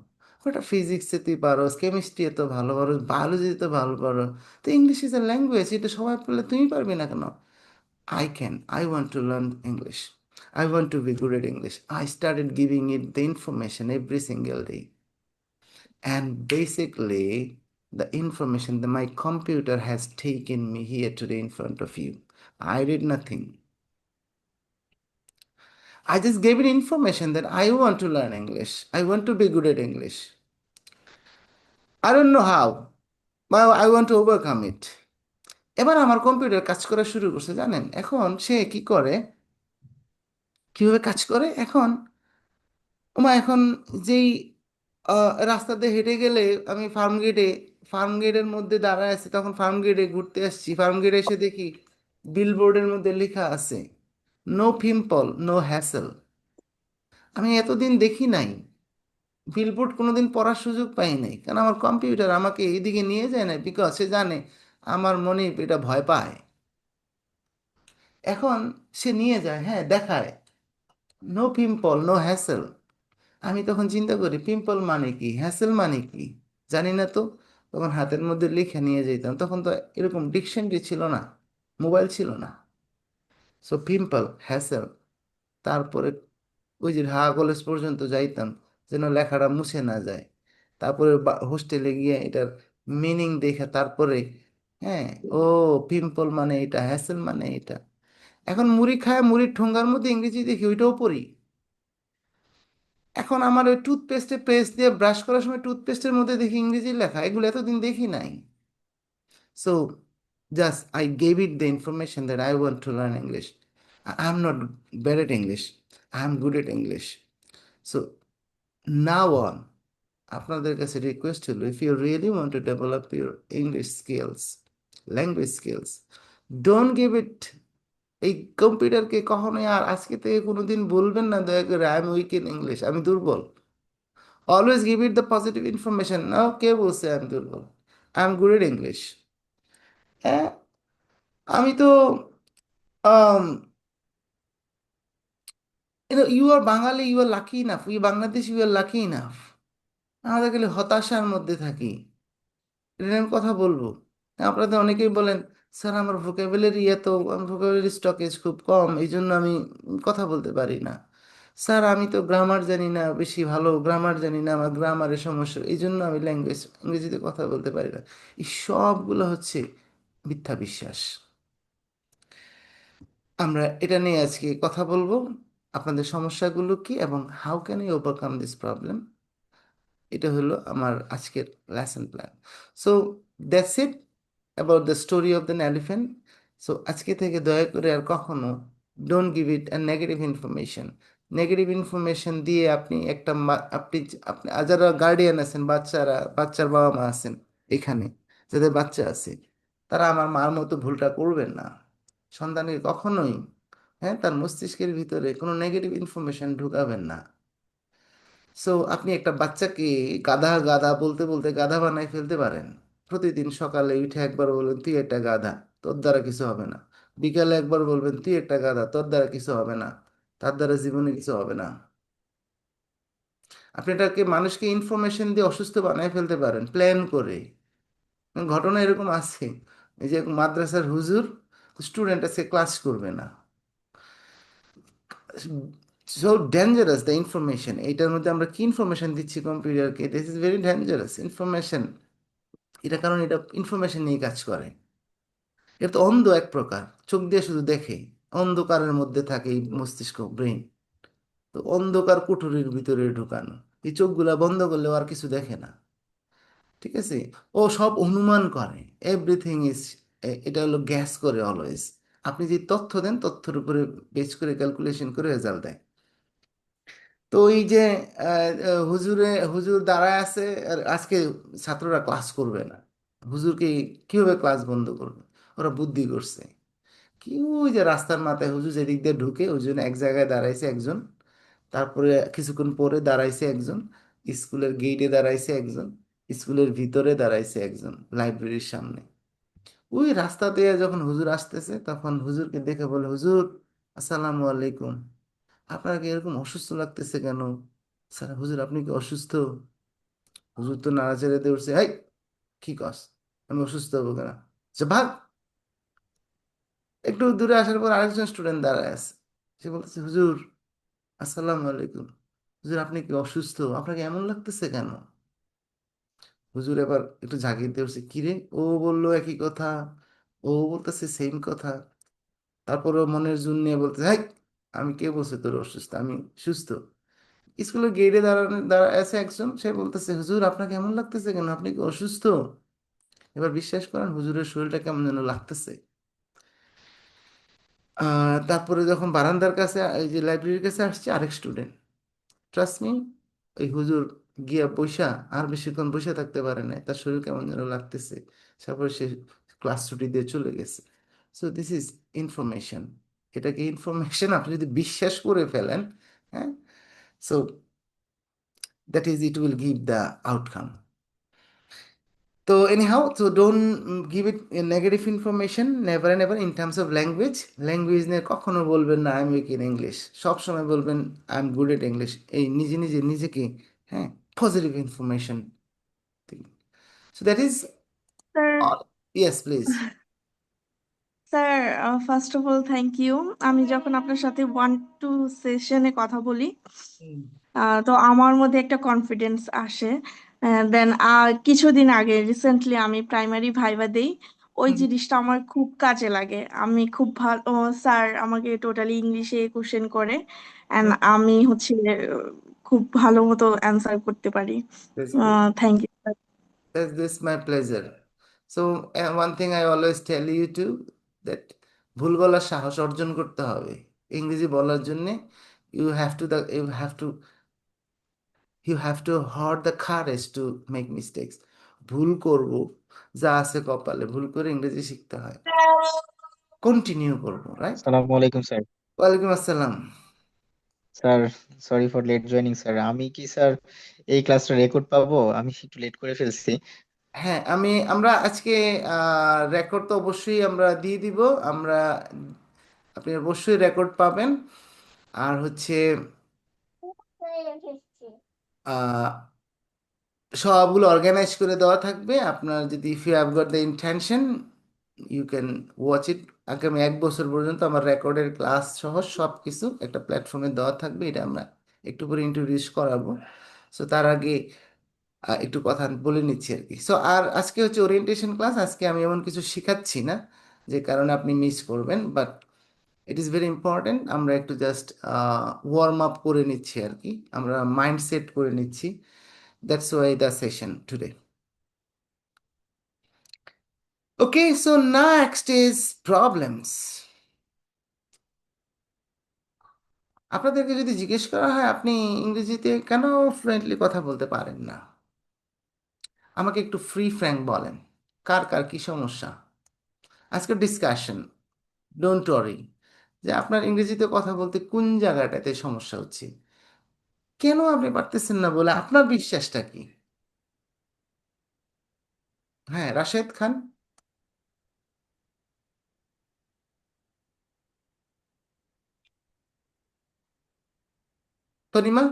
ওটা ফিজিক্সে তুই পারোস, কেমিস্ট্রি এত ভালো পারোস, বায়োলজিতে তো ভালো পারো, তো ইংলিশ ইজ এ ল্যাঙ্গুয়েজ, এটা সবাই পড়লে তুমি পারবি না কেন? I want to learn English. I want to be good at English. I started giving it the information every single day. And basically, the information that my computer has taken me here today in front of you. I did nothing. I just gave it information that I want to learn English. I want to be good at English. I don't know how, but I want to overcome it. এবার আমার computer কাজ করা শুরু করছে, জানেন? এখন সে কি করে, কিভাবে কাজ করে? এখন এখন যেই রাস্তা দিয়ে হেঁটে গেলে আমি ফার্ম গেটের মধ্যে দাঁড়ায় আছি, তখন ফার্ম গেটে ঘুরতে আসছি, ফার্ম গেটে এসে দেখি বিলবোর্ডের মধ্যে লেখা আছে নো পিম্পল নো হ্যাসেল। আমি এতদিন দেখি নাই, বিলবোর্ড কোনোদিন পড়ার সুযোগ পাই নাই, কারণ আমার কম্পিউটার আমাকে এইদিকে নিয়ে যায় না, বিকজ সে জানে আমার মনে এটা ভয় পায়। এখন সে নিয়ে যায়, হ্যাঁ দেখায় নো পিম্পল নো হ্যাসেল। আমি তখন চিন্তা করি পিম্পল মানে কি, হ্যাসেল মানে কি, জানি না তো। তখন হাতের মধ্যে লিখে নিয়ে যেতাম, তখন তো এরকম ডিকশনারি ছিল না, মোবাইল ছিল না। সো পিম্পল, হ্যাসেল, তারপরে ওই যে ঢাকা কলেজ পর্যন্ত যাইতাম যেন লেখাটা মুছে না যায়। তারপরে হোস্টেলে গিয়ে এটার মিনিং দেখে তারপরে, হ্যাঁ ও পিম্পল মানে এটা, হ্যাসেল মানে এটা। এখন মুড়ি খায়, মুড়ির ঠোঙ্গার মধ্যে ইংরেজি দেখি, ওইটাও পড়ি। এখন আমার ওই টুথপেস্টে পেস্ট দিয়ে ব্রাশ করার সময় টুথপেস্টের মধ্যে দেখি ইংরেজি লেখা, এগুলো এতদিন দেখি নাই। So just I gave it the information that I want to learn English. I am not bad at English, I am good at English. So now on, আপনাদের কাছে রিকোয়েস্ট হলো, if you really want to develop your English skills, language skills, don't give it. এই কম্পিউটারকে কখনোই আর আজকে থেকে কোনোদিন বলবেন না দয়া করে I am weak in English, আমি দুর্বল। Always give it the positive information. না কে বলছে আমি দুর্বল, I am good at English. হ্যাঁ, আমি তো you are Bangali, you are lucky enough, you Bangladesh, you are lucky enough. আমাদের খালি হতাশার মধ্যে থাকি। এটা নিয়ে আমি কথা বলবো। আপনাদের অনেকেই বলেন স্যার আমার ভোকাবুলারি এত, ভোকাবুলারি স্টকেজ খুব কম, এই জন্য আমি কথা বলতে পারি না। স্যার আমি তো গ্রামার জানি না, বেশি ভালো গ্রামার জানি না, আমার গ্রামারের সমস্যা, এই জন্য আমি ইংরেজিতে কথা বলতে পারি না। এই সবগুলো হচ্ছে মিথ্যা বিশ্বাস। আমরা এটা নিয়ে আজকে কথা বলবো, আপনাদের সমস্যাগুলো কি এবং how can you overcome this problem. এটা হলো আমার আজকের lesson plan. So that's it about the story of the elephant. So আজকে থেকে দয়া করে আর কখনো don't give it a negative information. Negative information দিয়ে আপনি একটা আপনি আপনি যারা গার্ডিয়ান আছেন, বাচ্চার বাবা মা আছেন এখানে, যাদের বাচ্চা আছে, তারা আমার মার মতো ভুলটা করবেন না। সন্তানের কখনোই, হ্যাঁ, তার মস্তিষ্কের ভিতরে কোনো নেগেটিভ ইনফরমেশন ঢুকাবেন না। সো আপনি একটা বাচ্চাকে গাধা গাধা বলতে বলতে গাধা বানায় ফেলতে পারেন। প্রতিদিন সকালে উঠে একবার বলবেন তুই একটা গাধা, তোর দ্বারা কিছু হবে না। বিকালে একবার বলবেন তুই একটা গাধা, তোর দ্বারা কিছু হবে না। তার দ্বারা জীবনে কিছু হবে না। আপনি এটাকে মানুষকে ইনফরমেশন দিয়ে অসুস্থ বানায় ফেলতে পারেন প্ল্যান করে। ঘটনা এরকম আছে, এই যে মাদ্রাসার হুজুর, স্টুডেন্ট আছে ক্লাস করবে না। So dangerous the information. এইটার মধ্যে আমরা কি ইনফরমেশন দিচ্ছি কম্পিউটারকে, this is very dangerous information. এটা কারণ এটা ইনফরমেশন নিয়ে কাজ করে। এটা তো অন্ধ এক প্রকার, চোখ দিয়ে শুধু দেখে, অন্ধকারের মধ্যে থাকে এই মস্তিষ্ক, ব্রেন। তো অন্ধকার কুঠুরির ভিতরে ঢুকানো, এই চোখগুলা বন্ধ করলেও আর কিছু দেখে না, ঠিক আছে? ও সব অনুমান করে, এভরিথিং ইজ, এটা হলো গ্যাস করে অলওয়েজ। আপনি যে তথ্য দেন, তথ্যের উপরে বেস করে ক্যালকুলেশন করে রেজাল্ট দেয়। তো এই যে হুজুর দাঁড়ায় আছে, আর আজকে ছাত্ররা ক্লাস করবে না, হুজুরকে কিভাবে ক্লাস বন্ধ করবে? ওরা বুদ্ধি করছে কি, ওই যে রাস্তার মাথায় হুজুর যেদিক দিয়ে ঢুকে ওই জন্য এক জায়গায় দাঁড়াইছে একজন, তারপরে কিছুক্ষণ পরে দাঁড়াইছে একজন, স্কুলের গেটে দাঁড়াইছে একজন, স্কুলের ভিতরে দাঁড়াইছে একজন, লাইব্রেরির সামনে। ওই রাস্তা দিয়ে যখন হুজুর আসতেছে তখন হুজুরকে দেখে বলে, হুজুর আসসালামু আলাইকুম, আপনার কি এরকম অসুস্থ লাগতেছে কেন? স্যার হুজুর আপনি কি অসুস্থ? হুজুর তো নাড়াচাড়া দিয়ে উঠছে, হাই কি কস, আমি অসুস্থ হবো কেন? আচ্ছা ভাগ। একটু দূরে আসার পর আরেকজন স্টুডেন্ট দাঁড়ায় আছে, সে বলতেছে, হুজুর আসসালামু আলাইকুম, হুজুর আপনি কি অসুস্থ, আপনাকে এমন লাগতেছে কেন? হুজুর এবার একটু ঝাঁকিয়ে দিয়ে উঠছে, কিরে ও বললো একই কথা, ও বলতেছে সেম কথা। তারপরে ও মনের জোর নিয়ে বলতেছে, হাই আমি কে বলছে তোর অসুস্থ, আমি সুস্থ। স্কুলের গেটে দাঁড়ায় আছে একজন, সে বলতেছে, হুজুর আপনাকে এমন লাগতেছে কেন, আপনি কি অসুস্থ? এবার বিশ্বাস করেন হুজুরের শরীরটা কেমন যেন লাগতেছে। তারপরে যখন বারান্দার কাছে, এই যে লাইব্রেরির কাছে আসছে আরেক স্টুডেন্ট, ট্রাস্ট মি, ওই হুজুর গিয়া বইসা আর বেশিক্ষণ বসে থাকতে পারে না, তার শরীর কেমন যেন লাগতেছে। তারপরে সে ক্লাস ছুটি দিয়ে চলে গেছে। So this is information. এটাকে ইনফরমেশন আপনি যদি বিশ্বাস করে ফেলেন, হ্যাঁ, so that is, it will give the outcome. তো anyhow, so don't give it a negative information, never and never, in terms of language. Language নিয়ে কখনো বলবেন না I am weak in English, সবসময় বলবেন I am good at English. এই নিজে নিজে নিজেকে, হ্যাঁ, positive information. So that is sir all. Yes please. Sir first of all thank you. আমি যখন আপনার সাথে 1-2 সেশনে কথা বলি, তো আমার মধ্যে একটা কনফিডেন্স আসে। দেন কিছুদিন আগে রিসেন্টলি আমি প্রাইমারি ভাইবা দেই, ওই জিনিসটা আমার খুব কাজে লাগে। আমি খুব ভালো, স্যার আমাকে টোটালি ইংলিশে কোশ্চেন করে অ্যান্ড আমি হচ্ছে খুব ভালো মতো অ্যান্সার করতে পারি। Thank you. That's my pleasure. So one thing I always tell you to, that ভুল বলার সাহস অর্জন করতে হবে ইংরেজি বলার জন্যে। You have to have the courage to make mistakes. ভুল করব, যা আছে কপালে, ভুল করে ইংরেজি শিখতে হয়, কন্টিনিউ করবো, রাইট? আসসালামু আলাইকুম স্যার। ওয়ালাইকুম আসসালাম। Sir sorry for late joining sir. আমি কি স্যার এই ক্লাসটা রেকর্ড পাবো? আমি একটু লেট করে ফেলছি। হ্যাঁ, আমরা আজকে রেকর্ড তো অবশ্যই আমরা দিয়ে দিব। আমরা, আপনি অবশ্যই রেকর্ড পাবেন। আর হচ্ছে আহ, সবগুলো অর্গানাইজ করে দেওয়া থাকবে। আপনার যদি, if you have got the intention, you can watch it. আগামী 1 বছর পর্যন্ত আমার রেকর্ডের ক্লাস সহ সব কিছু একটা প্ল্যাটফর্মে দেওয়া থাকবে। এটা আমরা একটু পরে ইন্ট্রোডিউস করাবো। সো তার আগে একটু কথা বলে নিচ্ছি আর কি। সো আর আজকে হচ্ছে ওরিয়েন্টেশন ক্লাস, আজকে আমি এমন কিছু শেখাচ্ছি না যে কারণে আপনি মিস করবেন, but it is very important. আমরা একটু জাস্ট ওয়ার্ম আপ করে নিচ্ছি আর কি, আমরা মাইন্ড সেট করে নিচ্ছি। That's why the session today. Okay, so next is problems. আপনাদেরকে যদি জিজ্ঞেস করা হয় আপনি ইংরেজিতে কেন ফ্লুয়েন্টলি কথা বলতে পারেন না, আমাকে একটু ফ্রি ফ্র্যাঙ্ক বলেন, কার কার কি সমস্যা? আজকের ডিসকাশন, ডোন্ট ওয়ারি, যে আপনার ইংরেজিতে কথা বলতে কোন জায়গাটাতে সমস্যা হচ্ছে, কেন আপনি পারতেছেন না, বলে আপনার বিশ্বাসটা কি? হ্যাঁ, রাশেদ খান। তনিমা।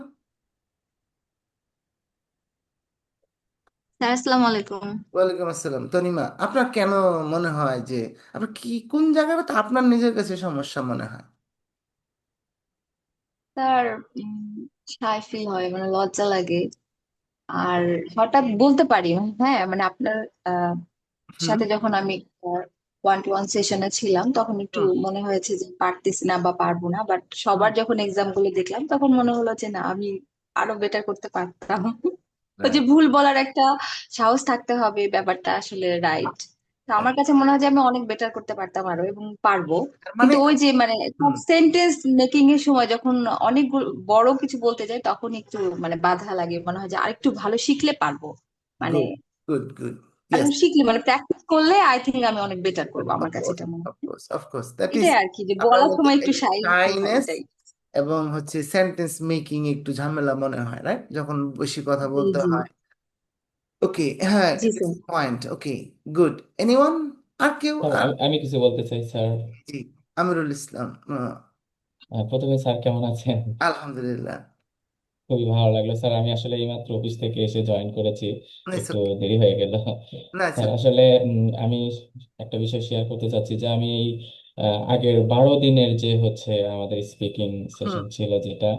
স্যার আসসালামু আলাইকুম। ওয়ালাইকুম আসসালাম। তনিমা, আপনার কেন মনে হয় যে, আপনার কি কোন জায়গাটা আপনার নিজের কাছে সমস্যা মনে হয়? স্যার শাই ফিল হয়, মানে লজ্জা লাগে। আর হঠাৎ বলতে পারি, হ্যাঁ মানে আপনার হুম। সাথে যখন আমি 1-to-1 সেশনে ছিলাম তখন একটু হুম মনে হয়েছে যে পারতেছি না বা পারবো না, বাট সবার হুম যখন এক্সাম গুলো দেখলাম তখন মনে হলো যে না, আমি আরো বেটার করতে পারতাম। ওই যে right. ভুল বলার একটা সাহস থাকতে হবে, ব্যাপারটা আসলে রাইট। তো আমার কাছে মনে হয় যে আমি অনেক বেটার করতে পারতাম আরো, এবং পারবো। তার মানে কিন্তু ওই যে মানে হুম সেন্টেন্স মেকিং এর সময় যখন অনেক বড় কিছু বলতে যাই তখন একটু মানে বাধা লাগে, মনে হয় যে আরেকটু ভালো শিখলে পারবো, মানে গুড গুড গুড আরো ইয়েস শিখলে মানে প্র্যাকটিস করলে আই থিঙ্ক আমি অনেক বেটার করবো, অফ আমার কাছে কোর্স এটা মনে অফ হয়। Course of course that is এটাই আর কি, যে আপনার বলার মধ্যে সময় একটু শাই হতে হয়, শাইনেস এটাই। এবং হচ্ছে সেন্টেন্স মেকিং একটু ঝামেলা মনে হয়, রাইট, যখন বেশি কথা জি বলতে জি হয়। ওকে, হ্যাঁ, জি স্যার। পয়েন্ট। ওকে, গুড। এনিওয়ান? আর কেউ? স্যার আর আমি কিছু বলতে চাই স্যার। জি, আমিরুল ইসলাম। প্রথমে স্যার কেমন আছেন? আলহামদুলিল্লাহ। খুবই ভালো লাগলো স্যার। আমি আসলে এইমাত্র অফিস থেকে এসে জয়েন করেছি, ইটস একটু ওকে, দেরি হয়ে গেল। না ইটস স্যার ওকে। আসলে আমি একটা বিষয় শেয়ার করতে চাচ্ছি যে আমি এই আগের 12 দিনের যে হচ্ছে আমাদের স্পিকিং হুম সেশন ছিল যেটা,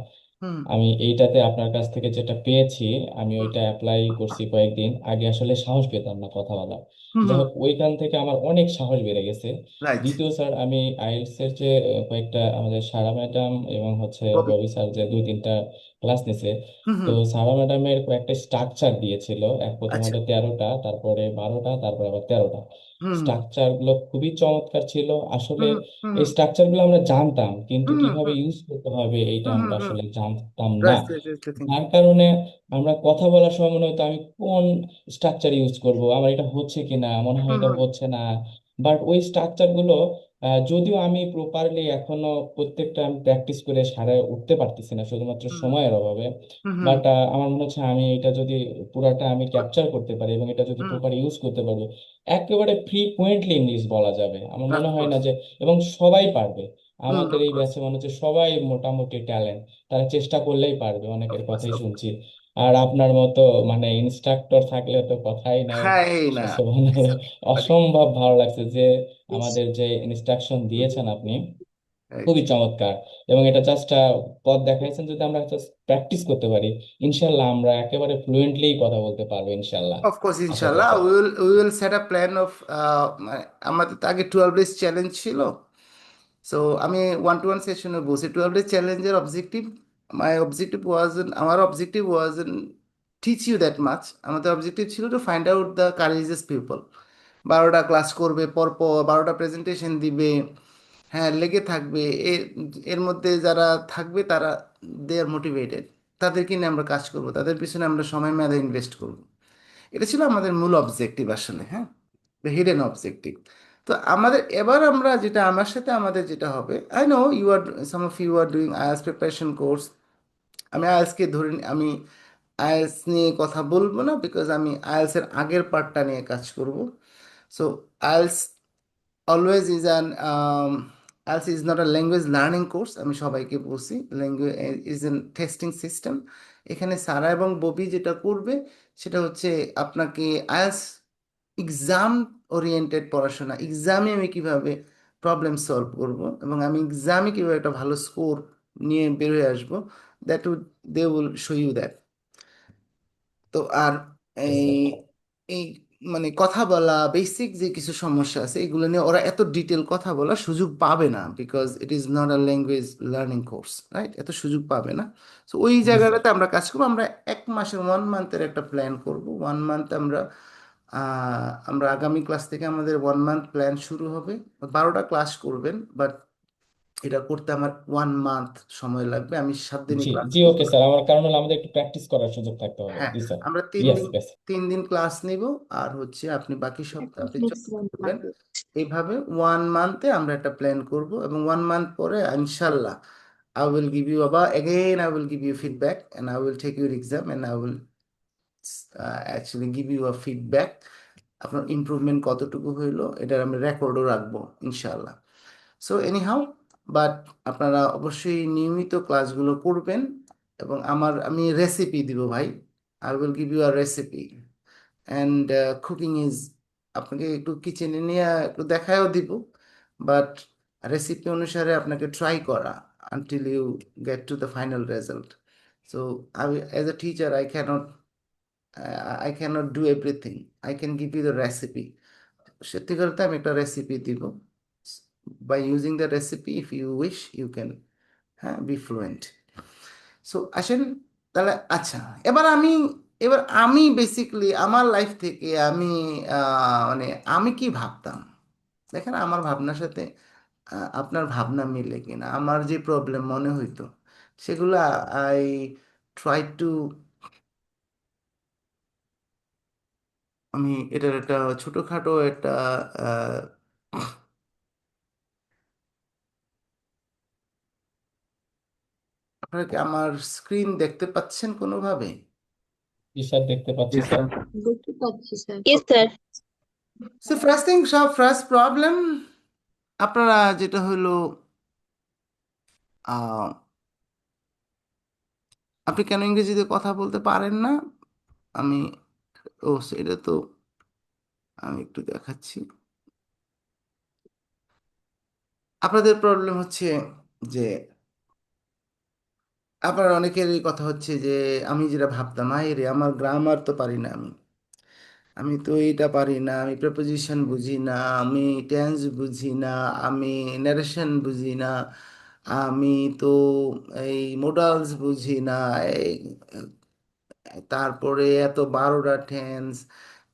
হুম আমি এইটাতে আপনার কাছ থেকে যেটা পেয়েছি আমি হুম ওইটা অ্যাপ্লাই করছি কয়েকদিন আগে। আসলে সাহস পেতাম না কথা বলার, হুম যাই হুম হোক ওইখান থেকে আমার অনেক সাহস বেড়ে গেছে। রাইট। দ্বিতীয় স্যার আমি আইএলটিএস এর যে কয়েকটা আমাদের সারা ম্যাডাম এবং হচ্ছে ববি। ববি স্যার যে 2-3টা ক্লাস নিছে, হুম তো হুম সারা ম্যাডামের কয়েকটা স্ট্রাকচার দিয়েছিল। প্রথম আচ্ছা। হলো 13টা, তারপরে 12টা, তারপরে আবার 13টা। হুম স্ট্রাকচার গুলো খুবই চমৎকার ছিল আসলে। হুম হুম এই স্ট্রাকচার গুলো আমরা জানতাম, কিন্তু হুম কিভাবে হুম ইউজ করতে হবে এইটা হুম হুম আমরা হুম আসলে জানতাম না। Right right right. যার কারণে আমরা কথা বলার সময় মনে হতো আমি কোন স্ট্রাকচার ইউজ করব, আমার এটা হচ্ছে কিনা, মনে হয় হুম এটা হুম হচ্ছে না। বাট ওই স্ট্রাকচার গুলো যদিও আমি প্রপারলি এখনো প্রত্যেকটা আমি প্র্যাকটিস করে সারায় উঠতে পারতেছি না শুধুমাত্র হুম সময়ের অভাবে, হুম হুম বাট আমার মনে হচ্ছে আমি এটা যদি পুরাটা আমি ক্যাপচার করতে পারি এবং এটা যদি হুম প্রপার ইউজ করতে পারবো, একেবারে ফ্রিকুয়েন্টলি ইংলিশ বলা যাবে। আমার অফ মনে হয় না কোর্স। যে, এবং সবাই পারবে। হুম আমাদের অফ এই কোর্স ব্যাচে মনে হচ্ছে সবাই মোটামুটি ট্যালেন্ট, তারা চেষ্টা করলেই পারবে, অফ অনেকের কোর্স কথাই অফ কোর্স। শুনছি। আর আপনার মতো মানে ইনস্ট্রাক্টর থাকলে তো কথাই নাই। হ্যাঁ, এই না মানে অসম্ভব ভালো লাগছে যে ইস, আমাদের যে ইনস্ট্রাকশন দিয়েছেন আপনি, রাইট। খুবই চমৎকার। এবং এটা জাস্ট পথ দেখাইছেন, যদি আমরা জাস্ট প্র্যাকটিস করতে পারি ইনশাল্লাহ আমরা একেবারে ফ্লুয়েন্টলি কথা বলতে পারবো ইনশাল্লাহ। অফ কোর্স আশা করি ইনশাল্লাহ sir. We will set a plan of, আমাদের তো আগে 12 ডেজ চ্যালেঞ্জ ছিল। সো আমি 1-to-1 সেশনে বসি 12 ডেজ চ্যালেঞ্জের অবজেক্টিভ, আমার objective was teach you that much. আমাদের অবজেক্টিভ ছিল to find out the courageous people. 12টা ক্লাস করবে, পরপর 12টা প্রেজেন্টেশন দিবে, হ্যাঁ, লেগে থাকবে। এর এর মধ্যে যারা থাকবে তারা দে আর মোটিভেটেড, তাদেরকে নিয়ে আমরা কাজ করব, তাদের পিছনে আমরা সময় মেধা ইনভেস্ট করব। এটা ছিল আমাদের মূল অবজেক্টিভ আসলে, হ্যাঁ, দ্য হিডেন অবজেক্টিভ। তো আমাদের এবার আমরা যেটা, আমার সাথে আমাদের যেটা হবে, I know you are, some of you are doing IELTS preparation course. আমি আইএলটিএসকে ধরে আমি আইএলটিএস নিয়ে কথা বলবো না, বিকজ আমি আইএলটিএস এর আগের পার্টটা নিয়ে কাজ করব। So IELTS always is an, IELTS is not a language learning course. আমি সবাইকে বলছি, language is an testing system. এখানে সারা এবং ববি যেটা করবে সেটা হচ্ছে আপনাকে আইএলটিএস এক্সাম ওরিয়েন্টেড পড়াশোনা, এক্সামে আমি কিভাবে প্রবলেম সলভ করব এবং আমি এক্সামে কিভাবে একটা ভালো স্কোর নিয়ে বের হয়ে আসবো, that would, they will show you that. তো আর Yes, এই sir. এই মানে কথা বলা, বেসিক যে কিছু সমস্যা আছে এগুলো নিয়ে ওরা এত ডিটেল কথা বলার সুযোগ পাবে না, because it is not a language learning course, right, এত সুযোগ পাবে না। সো ওই জি স্যার। জায়গাটাতে আমরা কাজ করবো। আমরা 1 মাসের 1 মান্থের একটা প্ল্যান করব। 1 মান্থ আমরা আগামী ক্লাস থেকে আমাদের 1 মান্থ প্ল্যান শুরু হবে। 12টা ক্লাস করবেন, বাট এটা করতে আমার 1 মান্থ সময় লাগবে। আমি 7 দিনই জি ক্লাস জি, করব। ওকে স্যার, আমার কারণ হলো আমাদের একটু প্র্যাকটিস করার সুযোগ থাকতে হবে। হ্যাঁ, জি স্যার। আমরা তিন ইয়েস দিন বেশ। 3 দিন ক্লাস নিব। আর হচ্ছে আপনি বাকি সপ্তাহ একটা আপনি চলে flexible করবেন। থাকে। এইভাবে 1 মান্থে আমরা একটা প্ল্যান করব এবং 1 মান্থ পরে ইনশাল্লাহ I will give you about again, I will give you feedback and I will take your exam and I will actually give you a feedback আপনার ইমপ্রুভমেন্ট কতটুকু হইলো, এটার আমি রেকর্ডও রাখবো ইনশাল্লাহ। সো এনিহাউ, বাট আপনারা অবশ্যই নিয়মিত ক্লাসগুলো করবেন এবং আমি রেসিপি দিব ভাই। I will give you a recipe and cooking is, আপনাকে একটু কিচেনে নিয়ে একটু দেখায়ও দিব, বাট রেসিপি অনুসারে আপনাকে ট্রাই করা until you get to the final result. So আমি as a teacher I cannot do everything. I can give you the recipe. সত্যি করতে আমি একটা রেসিপি দিব, by using the recipe if you wish you can, হ্যাঁ, be fluent. So আসেন তাহলে, আচ্ছা, এবার আমি বেসিকলি আমার লাইফ থেকে আমি মানে আমি কি ভাবতাম, দেখেন আমার ভাবনার সাথে আপনার ভাবনা মিলে কিনা, আমার যে প্রবলেম মনে হইতো সেগুলো আই ট্রাই টু, আমি এটার একটা ছোটখাটো একটা আহ, আপনারা কি আমার স্ক্রিন দেখতে পাচ্ছেন কোনোভাবে? জি স্যার, দেখতে পাচ্ছি জি স্যার। স্যার। দেখতে পাচ্ছি sir. Yes, sir. So first thing, সব ফার্স্ট প্রবলেম আপনারা যেটা হলো আহ, আপনি কেন ইংরেজিতে কথা বলতে পারেন না? আমি, ও এটা তো আমি একটু দেখাচ্ছি। আপনাদের প্রবলেম হচ্ছে যে আপনার অনেকেরই কথা হচ্ছে যে আমি যেটা ভাবতাম, আই রে আমার গ্রামার তো পারি না, আমি তো এইটা পারি না, আমি প্রেপোজিশন বুঝি না, আমি টেন্স বুঝি না, আমি নারেশন বুঝি না, আমি তো এই মোডালস বুঝি না, এই তারপরে এত 12টা টেন্স,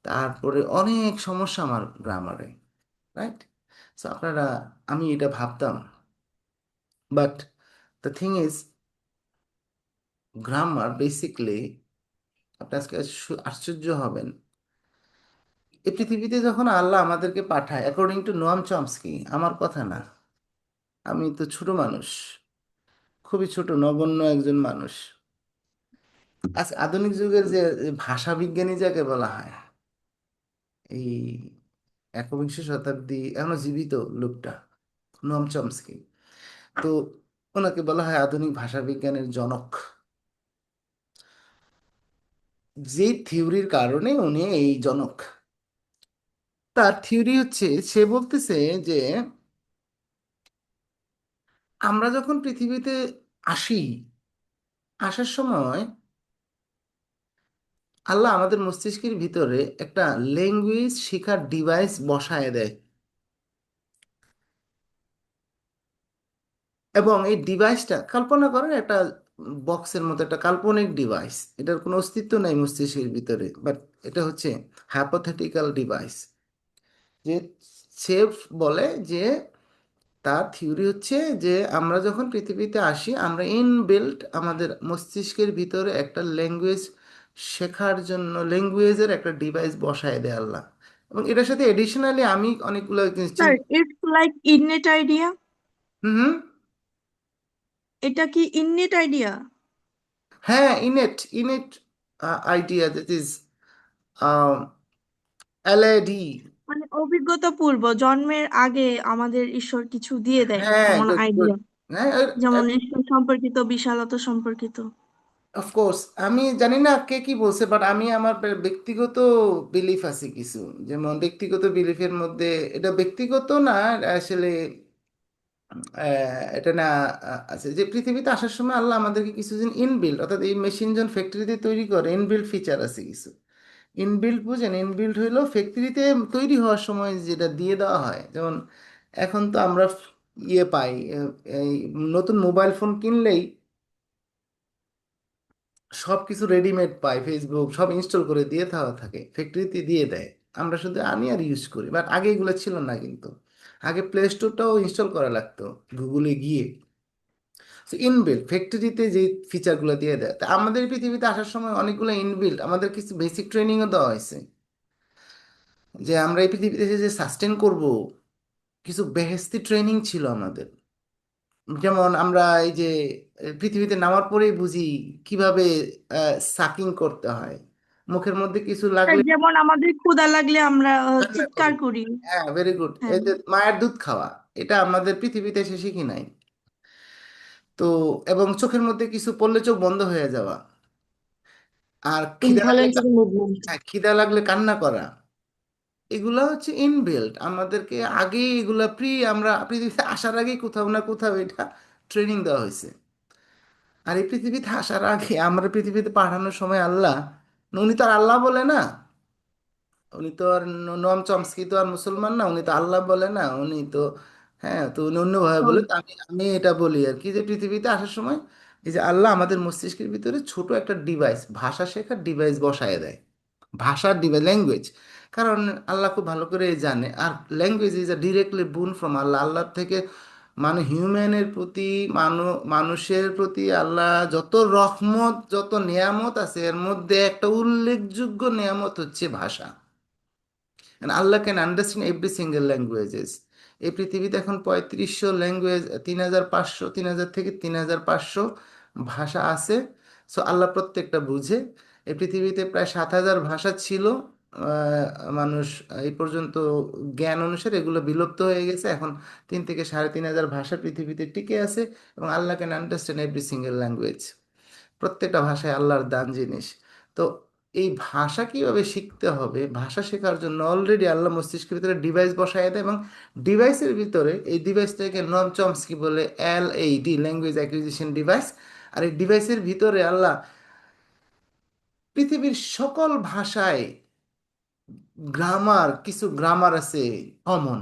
তারপরে অনেক সমস্যা আমার গ্রামারে, রাইট? সো আপনারা, আমি এটা ভাবতাম, but the thing is grammar basically, আপনি আজকে আশ্চর্য হবেন, এই পৃথিবীতে যখন আল্লাহ আমাদেরকে পাঠায়, অ্যাকর্ডিং টু নোয়াম চমস্কি, আমার কথা না, আমি তো ছোট মানুষ, খুবই ছোট নগণ্য একজন মানুষ। আজ আধুনিক যুগের যে ভাষা বিজ্ঞানী যাকে বলা হয়, এই একবিংশ শতাব্দী এখনো জীবিত লোকটা, নোয়াম চমস্কি, তো ওনাকে বলা হয় আধুনিক ভাষা বিজ্ঞানের জনক। যে থিওরির কারণে উনি এই জনক, তার থিওরি হচ্ছে, সে বলতেছে যে আমরা যখন পৃথিবীতে আসি, আসার সময় আল্লাহ আমাদের মস্তিষ্কের ভিতরে একটা ল্যাঙ্গুয়েজ শেখার ডিভাইস বসায় দেয়, এবং এই ডিভাইসটা কল্পনা করেন একটা বক্সের মতো, একটা কাল্পনিক ডিভাইস, এটার কোনো অস্তিত্ব নাই মস্তিষ্কের ভিতরে, বাট এটা হচ্ছে হাইপোথেটিক্যাল ডিভাইস। যে সে বলে যে তার থিওরি হচ্ছে যে আমরা যখন পৃথিবীতে আসি, আমরা ইনবিল্ট আমাদের মস্তিষ্কের ভিতরে একটা ল্যাঙ্গুয়েজ শেখার জন্য ল্যাঙ্গুয়েজের একটা ডিভাইস বসায় দেয় আল্লাহ। এবং এটার সাথে এডিশনালি আমি অনেকগুলো জিনিস sir, it's like innate idea. হুম হুম, এটা কি ইননেট আইডিয়া? হ্যাঁ, innate innate idea, that is LAD. মানে অভিজ্ঞতা পূর্ব জন্মের আগে আমাদের ঈশ্বর কিছু দিয়ে দেয় হ্যাঁ, এমন গুড গুড। আইডিয়া, হ্যাঁ, যেমন ঈশ্বর সম্পর্কিত, বিশালতা সম্পর্কিত। অফকোর্স আমি জানি না কে কি বলছে, বাট আমি আমার ব্যক্তিগত বিলিফ আছে কিছু, যেমন ব্যক্তিগত বিলিফের মধ্যে, এটা ব্যক্তিগত না আসলে, এটা না, আছে যে পৃথিবীতে আসার সময় আল্লাহ আমাদেরকে কিছু দিন ইনবিল্ড, অর্থাৎ এই মেশিন যখন ফ্যাক্টরিতে তৈরি করে ইনবিল্ড ফিচার আছে কিছু। ইনবিল্ড বুঝেন, ইনবিল্ড হইলো ফ্যাক্টরিতে তৈরি হওয়ার সময় যেটা দিয়ে দেওয়া হয়, যেমন এখন তো আমরা ইয়ে পাই, এই নতুন মোবাইল ফোন কিনলেই সব কিছু রেডিমেড পাই, ফেসবুক সব ইনস্টল করে দিয়ে দেওয়া থাকে, ফ্যাক্টরিতে দিয়ে দেয়, আমরা শুধু আনি আর ইউজ করি। বাট আগে এগুলো ছিল না কিন্তু, আগে প্লে স্টোরটাও ইনস্টল করা লাগতো গুগলে গিয়ে। সো ইনবিল্ট ফ্যাক্টরিতে যে ফিচারগুলো দিয়ে দেয়, তা আমাদের পৃথিবীতে আসার সময় অনেকগুলো ইনবিল্ট, আমাদের কিছু বেসিক ট্রেনিংও দেওয়া হয়েছে, যে আমরা এই পৃথিবীতে যে সাস্টেন করব, কিছু বেহেস্তি ট্রেনিং ছিল আমাদের। যেমন আমরা এই যে পৃথিবীতে নামার পরেই বুঝি কিভাবে সাকিং করতে হয়, মুখের মধ্যে কিছু স্যার, লাগলে যেমন আমাদের ক্ষুধা লাগলে আমরা রান্না চিৎকার করি। করি। হ্যাঁ, ভেরি গুড। হ্যাঁ। এই যে মায়ের দুধ খাওয়া, এটা আমাদের পৃথিবীতে এসে শিখি নাই তো। এবং চোখের মধ্যে কিছু পড়লে চোখ বন্ধ হয়ে যাওয়া, আর খিদা লাগলে Involuntary movement. হ্যাঁ, খিদা লাগলে কান্না করা, এগুলা হচ্ছে ইনবিল্ট আমাদেরকে আগেই, এগুলা আমরা পৃথিবীতে আসার আগেই কোথাও না কোথাও এটা ট্রেনিং দেওয়া হয়েছে। আর এই পৃথিবীতে আসার আগে, আমরা পৃথিবীতে পাঠানোর সময় আল্লাহ, উনি তো আর আল্লাহ বলে না, উনি তো আর নোয়াম চমস্কি তো আর মুসলমান না, উনি তো আল্লাহ বলে না, উনি তো, হ্যাঁ, তো উনি অন্যভাবে বলে। তো আমি আমি এটা বলি আর কি, যে পৃথিবীতে আসার সময় এই যে আল্লাহ আমাদের মস্তিষ্কের ভিতরে ছোট একটা ডিভাইস, ভাষা শেখার ডিভাইস বসায় দেয়। ভাষার ডিভাইস, ল্যাঙ্গুয়েজ। কারণ আল্লাহ খুব ভালো করে জানে, আর ল্যাঙ্গুয়েজ ইজ আ ডিরেক্টলি বুন ফ্রম আল্লাহ। আল্লাহর থেকে হিউম্যানের প্রতি, মানুষের প্রতি আল্লাহ যত রহমত, যত নিয়ামত আছে, এর মধ্যে একটা উল্লেখযোগ্য নিয়ামত হচ্ছে ভাষা। And Allah can understand every single languages. এই পৃথিবীতে এখন 3500 ল্যাঙ্গুয়েজ, 3500, 3000 থেকে 3500 ভাষা আছে। সো আল্লাহ প্রত্যেকটা বুঝে। এই পৃথিবীতে প্রায় 7000 ভাষা ছিল। মানুষ এই পর্যন্ত জ্ঞান অনুসারে এগুলো বিলুপ্ত হয়ে গেছে। এখন 3 থেকে 3500 ভাষা পৃথিবীতে টিকে আছে, এবং Allah can understand every single language. প্রত্যেকটা ভাষায় আল্লাহর দান জিনিস। তো এই ভাষা কিভাবে শিখতে হবে, ভাষা শেখার জন্য অলরেডি আল্লাহ মস্তিষ্কের ভিতরে ডিভাইস বসায় দেয়, এবং ডিভাইসের ভিতরে, এই ডিভাইসটাকে নম চমস্কি বলে, LAD, ল্যাঙ্গুয়েজ অ্যাকুইজিশন ডিভাইস। আর এই ডিভাইসের ভিতরে আল্লাহ পৃথিবীর সকল ভাষায় কিছু গ্রামার আছে কমন,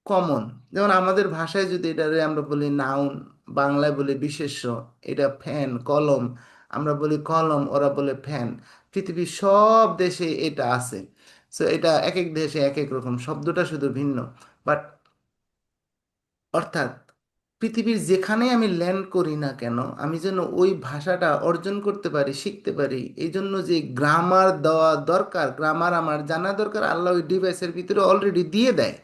কমন। যেমন আমাদের ভাষায় যদি এটারে আমরা বলি নাউন, বাংলায় বলি বিশেষ্য, এটা ফ্যান, কলম, আমরা বলি কলম, ওরা বলে ফ্যান। পৃথিবীর সব দেশে এটা আছে। সো এটা এক এক দেশে এক এক রকম, শব্দটা শুধু ভিন্ন। বাট অর্থাৎ পৃথিবীর যেখানেই আমি ল্যান্ড করি না কেন, আমি যেন ওই ভাষাটা অর্জন করতে পারি, শিখতে পারি, এই জন্য যে গ্রামার দেওয়া দরকার, গ্রামার আমার জানা দরকার, আল্লাহ ওই ডিভাইসের ভিতরে অলরেডি দিয়ে দেয়।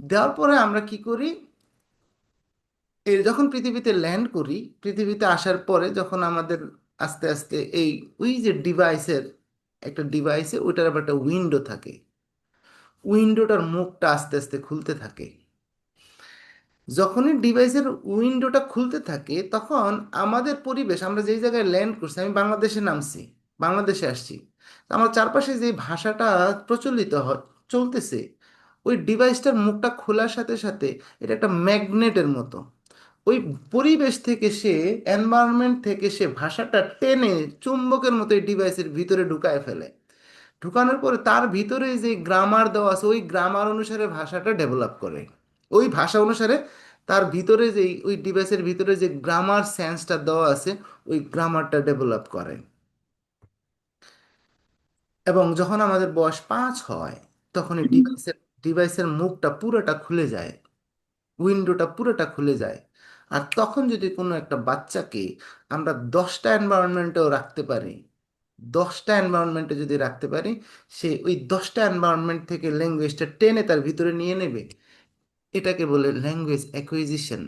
দেওয়ার পরে আমরা কি করি, যখন পৃথিবীতে ল্যান্ড করি, পৃথিবীতে আসার পরে যখন আমাদের আস্তে আস্তে এই, ওই যে ডিভাইসের, একটা ডিভাইসে ওইটার আবার একটা উইন্ডো থাকে, উইন্ডোটার মুখটা আস্তে আস্তে খুলতে থাকে। যখনই ডিভাইসের উইন্ডোটা খুলতে থাকে, তখন আমাদের পরিবেশ, আমরা যেই জায়গায় ল্যান্ড করছি, আমি বাংলাদেশে নামছি, বাংলাদেশে আসছি, তো আমার চারপাশে যে ভাষাটা প্রচলিত চলতেছে, ওই ডিভাইসটার মুখটা খোলার সাথে সাথে এটা একটা ম্যাগনেটের মতো, ওই পরিবেশ থেকে সে, এনভায়রনমেন্ট থেকে সে ভাষাটা টেনে চুম্বকের মতো এই ডিভাইসের ভিতরে ঢুকায় ফেলে। ঢুকানোর পরে তার ভিতরে যে গ্রামার দেওয়া আছে, ওই গ্রামার অনুসারে ভাষাটা ডেভেলপ করে। ওই ভাষা অনুসারে তার ভিতরে যে, ওই ডিভাইসের ভিতরে যে গ্রামার সেন্সটা দেওয়া আছে, ওই গ্রামারটা ডেভেলপ করে। এবং যখন আমাদের বয়স 5 হয়, তখন এই ডিভাইসের মুখটা পুরোটা খুলে যায়, উইন্ডোটা পুরোটা খুলে যায়। আর তখন যদি কোনো একটা বাচ্চাকে আমরা 10টা এনভায়রনমেন্টেও রাখতে পারি, 10টা এনভায়রনমেন্টে যদি রাখতে পারি, সে ওই 10টা এনভায়রনমেন্ট থেকে ল্যাঙ্গুয়েজটা টেনে তার ভিতরে নিয়ে নেবে। এটাকে বলে ল্যাঙ্গুয়েজ অ্যাকুইজিশন।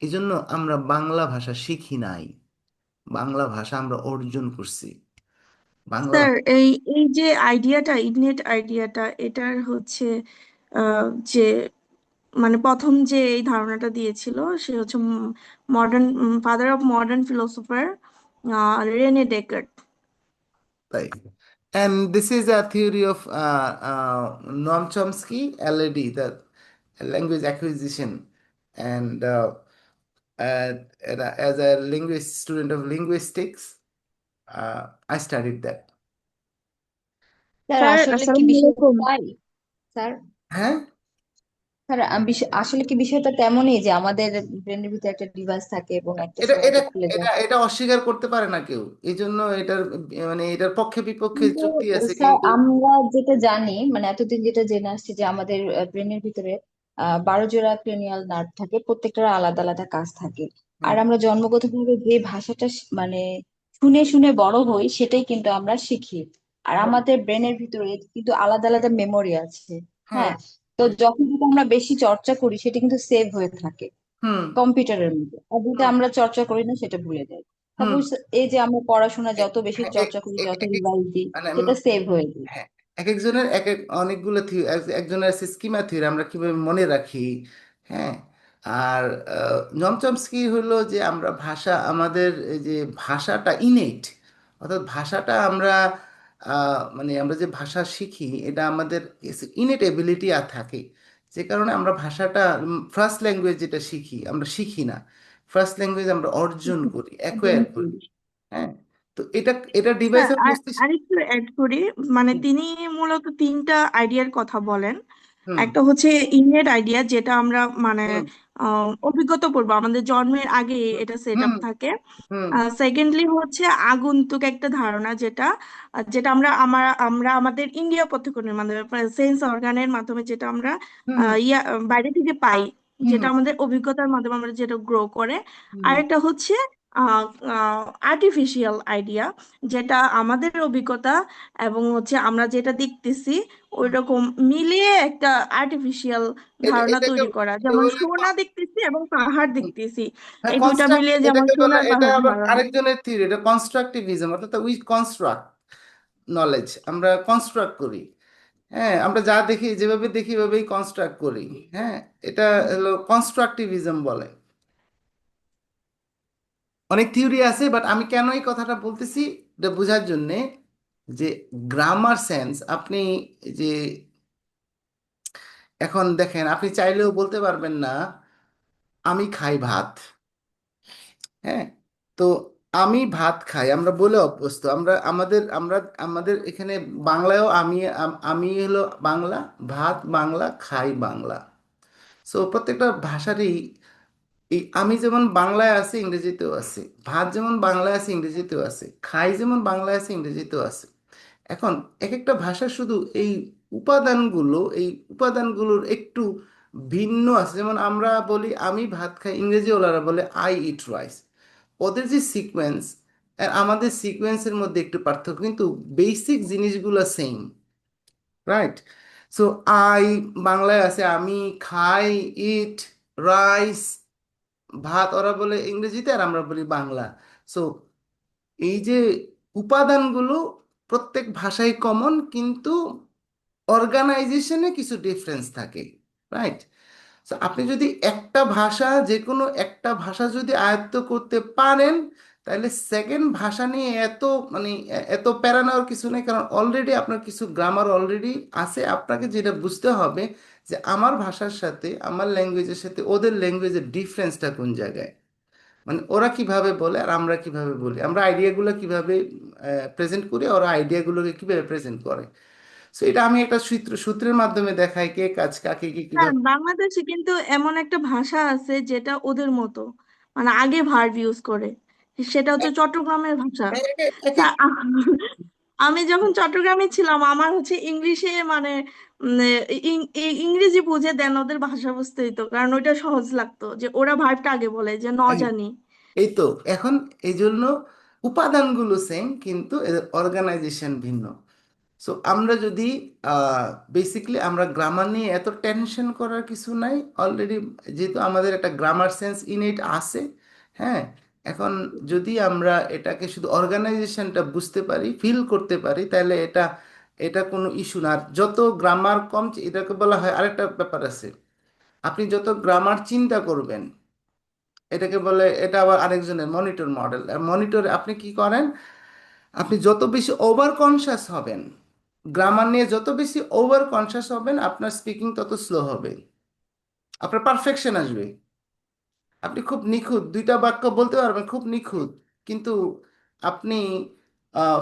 এই জন্য আমরা বাংলা ভাষা শিখি নাই, বাংলা ভাষা আমরা অর্জন করছি। বাংলা স্যার, এই এই যে আইডিয়াটা, ইননেট আইডিয়াটা, এটার হচ্ছে যে মানে প্রথম যে এই ধারণাটা দিয়েছিল, সে হচ্ছে modern father of modern philosopher Rene Descartes. Right. And this is a theory of Noam Chomsky, LAD, the language acquisition. And as a linguist, student of linguistics, I studied that. Sir sir, আসলে কি আসসালামু বিষয়টা আলাইকুম। তাই? Sir হ্যাঁ, sir আসলে কি বিষয়টা তেমনই যে আমাদের ব্রেনের ভিতরে একটা ডিভাইস থাকে এবং একটা এটা সময় এটা এটা খুলে যায়? এটা এটা অস্বীকার করতে পারে না কেউ। এই জন্য এটার এটার পক্ষে বিপক্ষে কিন্তু যুক্তি আছে, স্যার কিন্তু আমরা যেটা জানি, মানে এতদিন যেটা জেনে আসছি যে আমাদের ব্রেনের ভিতরে 12 জোড়া ক্রেনিয়াল নার্ভ থাকে, প্রত্যেকটার আলাদা আলাদা কাজ থাকে। আর হুম, আমরা জন্মগতভাবে যে ভাষাটা মানে শুনে শুনে বড় হই সেটাই কিন্তু আমরা শিখি। আর আমাদের ব্রেনের ভিতরে কিন্তু আলাদা আলাদা মেমোরি আছে। হুম, হ্যাঁ, তো যখন যেটা আমরা বেশি চর্চা করি সেটা কিন্তু সেভ হয়ে থাকে হুম, কম্পিউটারের মধ্যে, আর যেটা হুম, আমরা চর্চা করি না সেটা ভুলে যাই। হুম। সাপোজ এই যে আমরা পড়াশোনা এ- যত বেশি হ্যাঁ, চর্চা করি, যত এক রিভাইজ দিই, মানে সেটা সেভ হয়ে যায়। হ্যাঁ, এক একজনের এক এক অনেকগুলো একজনের আছে স্কিমা থিওরি, আমরা কিভাবে মনে রাখি। হ্যাঁ, আর নম চমস্কি হলো যে আমরা ভাষা, আমাদের এই যে ভাষাটা ইনেট, অর্থাৎ ভাষাটা আমরা আমরা যে ভাষা শিখি, এটা আমাদের ইনেট এবিলিটি আর থাকে। যে কারণে আমরা ভাষাটা, ফার্স্ট ল্যাঙ্গুয়েজ যেটা শিখি, আমরা শিখি না, ফার্স্ট ল্যাঙ্গুয়েজ আমরা অর্জন করি, অ্যাকোয়ার করি। হ্যাঁ, তো এটা এটা স্যার ডিভাইসের মস্তিষ্ক। আরেকটু অ্যাড করি, মানে হুম তিনি মূলত তিনটা আইডিয়ার কথা বলেন। হুম একটা হচ্ছে ইনহেড আইডিয়া, যেটা আমরা মানে হুম অভিজ্ঞতা করবো, আমাদের জন্মের আগে এটা সেট হুম আপ থাকে। হুম সেকেন্ডলি হচ্ছে আগন্তুক একটা ধারণা, যেটা যেটা আমরা আমাদের ইন্দ্রিয় প্রত্যক্ষণের মাধ্যমে, সেন্স অর্গানের মাধ্যমে, যেটা আমরা হুম বাইরে থেকে পাই, হুম যেটা আমাদের অভিজ্ঞতার মাধ্যমে আমরা যেটা গ্রো করে। হুম আরেকটা হচ্ছে আর্টিফিশিয়াল আইডিয়া, যেটা আমাদের অভিজ্ঞতা এবং হচ্ছে আমরা যেটা দেখতেছি ওই হুম। রকম মিলিয়ে একটা আর্টিফিশিয়াল ধারণা এটাকে তৈরি করা, এটাকে যেমন বলে সোনা দেখতেছি এবং পাহাড় দেখতেছি, হ্যাঁ এই দুইটা কনস্ট্রাক্ট, মিলিয়ে যেমন এটাকে বলে, সোনার এটা পাহাড় আবার ধারণা। আরেকজনের থিওরি, এটা কনস্ট্রাকটিভিজম, অর্থাৎ উই কনস্ট্রাক্ট নলেজ, আমরা কনস্ট্রাক্ট করি। হ্যাঁ, আমরা যা দেখি, যেভাবে দেখি এভাবেই কনস্ট্রাক্ট করি। হ্যাঁ, এটা হলো কনস্ট্রাকটিভিজম বলে। অনেক থিওরি আছে, বাট আমি কেন এই কথাটা বলতেছি, এটা বোঝার জন্যে যে গ্রামার সেন্স আপনি, যে এখন দেখেন, আপনি চাইলেও বলতে পারবেন না আমি খাই ভাত। হ্যাঁ, তো আমি ভাত খাই আমরা বলে অভ্যস্ত, আমরা আমাদের এখানে বাংলায়ও আমি হলো বাংলা, ভাত বাংলা, খাই বাংলা। সো প্রত্যেকটা ভাষারই এই আমি যেমন বাংলায় আছে ইংরেজিতেও আছে, ভাত যেমন বাংলায় আছে ইংরেজিতেও আছে, খাই যেমন বাংলায় আছে ইংরেজিতেও আছে। এখন এক একটা ভাষা শুধু এই উপাদানগুলোর একটু ভিন্ন আছে। যেমন আমরা বলি আমি ভাত খাই, ইংরেজি ওলারা বলে আই ইট রাইস। ওদের যে সিকোয়েন্স আর আমাদের সিকোয়েন্সের মধ্যে একটু পার্থক্য, কিন্তু বেসিক জিনিসগুলো সেম, রাইট? সো আই বাংলায় আছে আমি, খাই ইট রাইস ভাত, ওরা বলে ইংরেজিতে আর আমরা বলি বাংলা। সো এই যে উপাদানগুলো প্রত্যেক ভাষায় কমন, কিন্তু অর্গানাইজেশনে কিছু ডিফারেন্স থাকে, রাইট? তো আপনি যদি যে কোনো একটা ভাষা যদি আয়ত্ত করতে পারেন, তাহলে সেকেন্ড ভাষা নিয়ে মানে এত প্যারা নেওয়ার কিছু নেই, কারণ অলরেডি আপনার কিছু গ্রামার অলরেডি আছে। আপনাকে যেটা বুঝতে হবে যে আমার ভাষার সাথে, আমার ল্যাঙ্গুয়েজের সাথে ওদের ল্যাঙ্গুয়েজের ডিফারেন্সটা কোন জায়গায়, মানে ওরা কিভাবে বলে আর আমরা কিভাবে বলি, আমরা আইডিয়াগুলো কিভাবে প্রেজেন্ট করি, ওরা আইডিয়াগুলোকে কিভাবে প্রেজেন্ট করে। সো এটা আমি একটা সূত্রের মাধ্যমে দেখাই কে কাজ কাকে কি হ্যাঁ, কিভাবে। বাংলাদেশে কিন্তু এমন একটা ভাষা আছে যেটা ওদের মতো, মানে আগে ভার্ব ইউজ করে, সেটা হচ্ছে চট্টগ্রামের ভাষা। এক তা এক আমি যখন চট্টগ্রামে ছিলাম, আমার হচ্ছে ইংলিশে মানে ইংরেজি বুঝে দেন ওদের ভাষা বুঝতে হইতো, কারণ ওইটা সহজ লাগতো, যে ওরা ভার্বটা আগে বলে, যে ন এই জানি। এই তো এখন এই জন্য উপাদানগুলো সেম, কিন্তু এদের অর্গানাইজেশন ভিন্ন। সো আমরা যদি বেসিকলি আমরা গ্রামার নিয়ে এত টেনশন করার কিছু নাই অলরেডি, যেহেতু আমাদের একটা গ্রামার সেন্স ইনএট আছে। হ্যাঁ, এখন যদি আমরা এটাকে শুধু অর্গানাইজেশনটা বুঝতে পারি, ফিল করতে পারি, তাহলে এটা এটা কোনো ইস্যু না। আর যত গ্রামার কম, এটাকে বলা হয় আরেকটা ব্যাপার আছে, আপনি যত গ্রামার চিন্তা করবেন, এটাকে বলে, এটা আবার আরেকজনের মনিটর মডেল। মনিটরে আপনি কি করেন, আপনি যত বেশি ওভার কনসাস হবেন, গ্রামার নিয়ে যত বেশি ওভার কনসাস হবেন, আপনার স্পিকিং তত স্লো হবে, আপনার পারফেকশন আসবে। আপনি খুব নিখুঁত দুইটা বাক্য বলতে পারবেন, খুব নিখুঁত, কিন্তু আপনি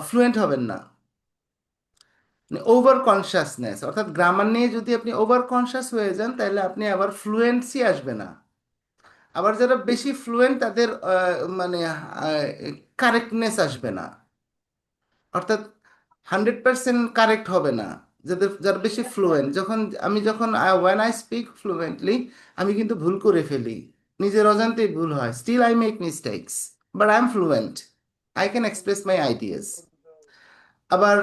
ফ্লুয়েন্ট হবেন না। ওভার কনসাসনেস, অর্থাৎ গ্রামার নিয়ে যদি আপনি ওভার কনসাস হয়ে যান, তাহলে আপনি আবার ফ্লুয়েন্সি আসবে না। আবার যারা বেশি ফ্লুয়েন্ট তাদের মানে কারেক্টনেস আসবে না, অর্থাৎ 100% কারেক্ট হবে না। যারা বেশি ফ্লুয়েন্ট, যখন ওয়েন আই স্পিক ফ্লুয়েন্টলি, আমি কিন্তু ভুল করে ফেলি, নিজের অজান্তেই ভুল হয়, still I make mistakes, but I am fluent, I can express my ideas. আবার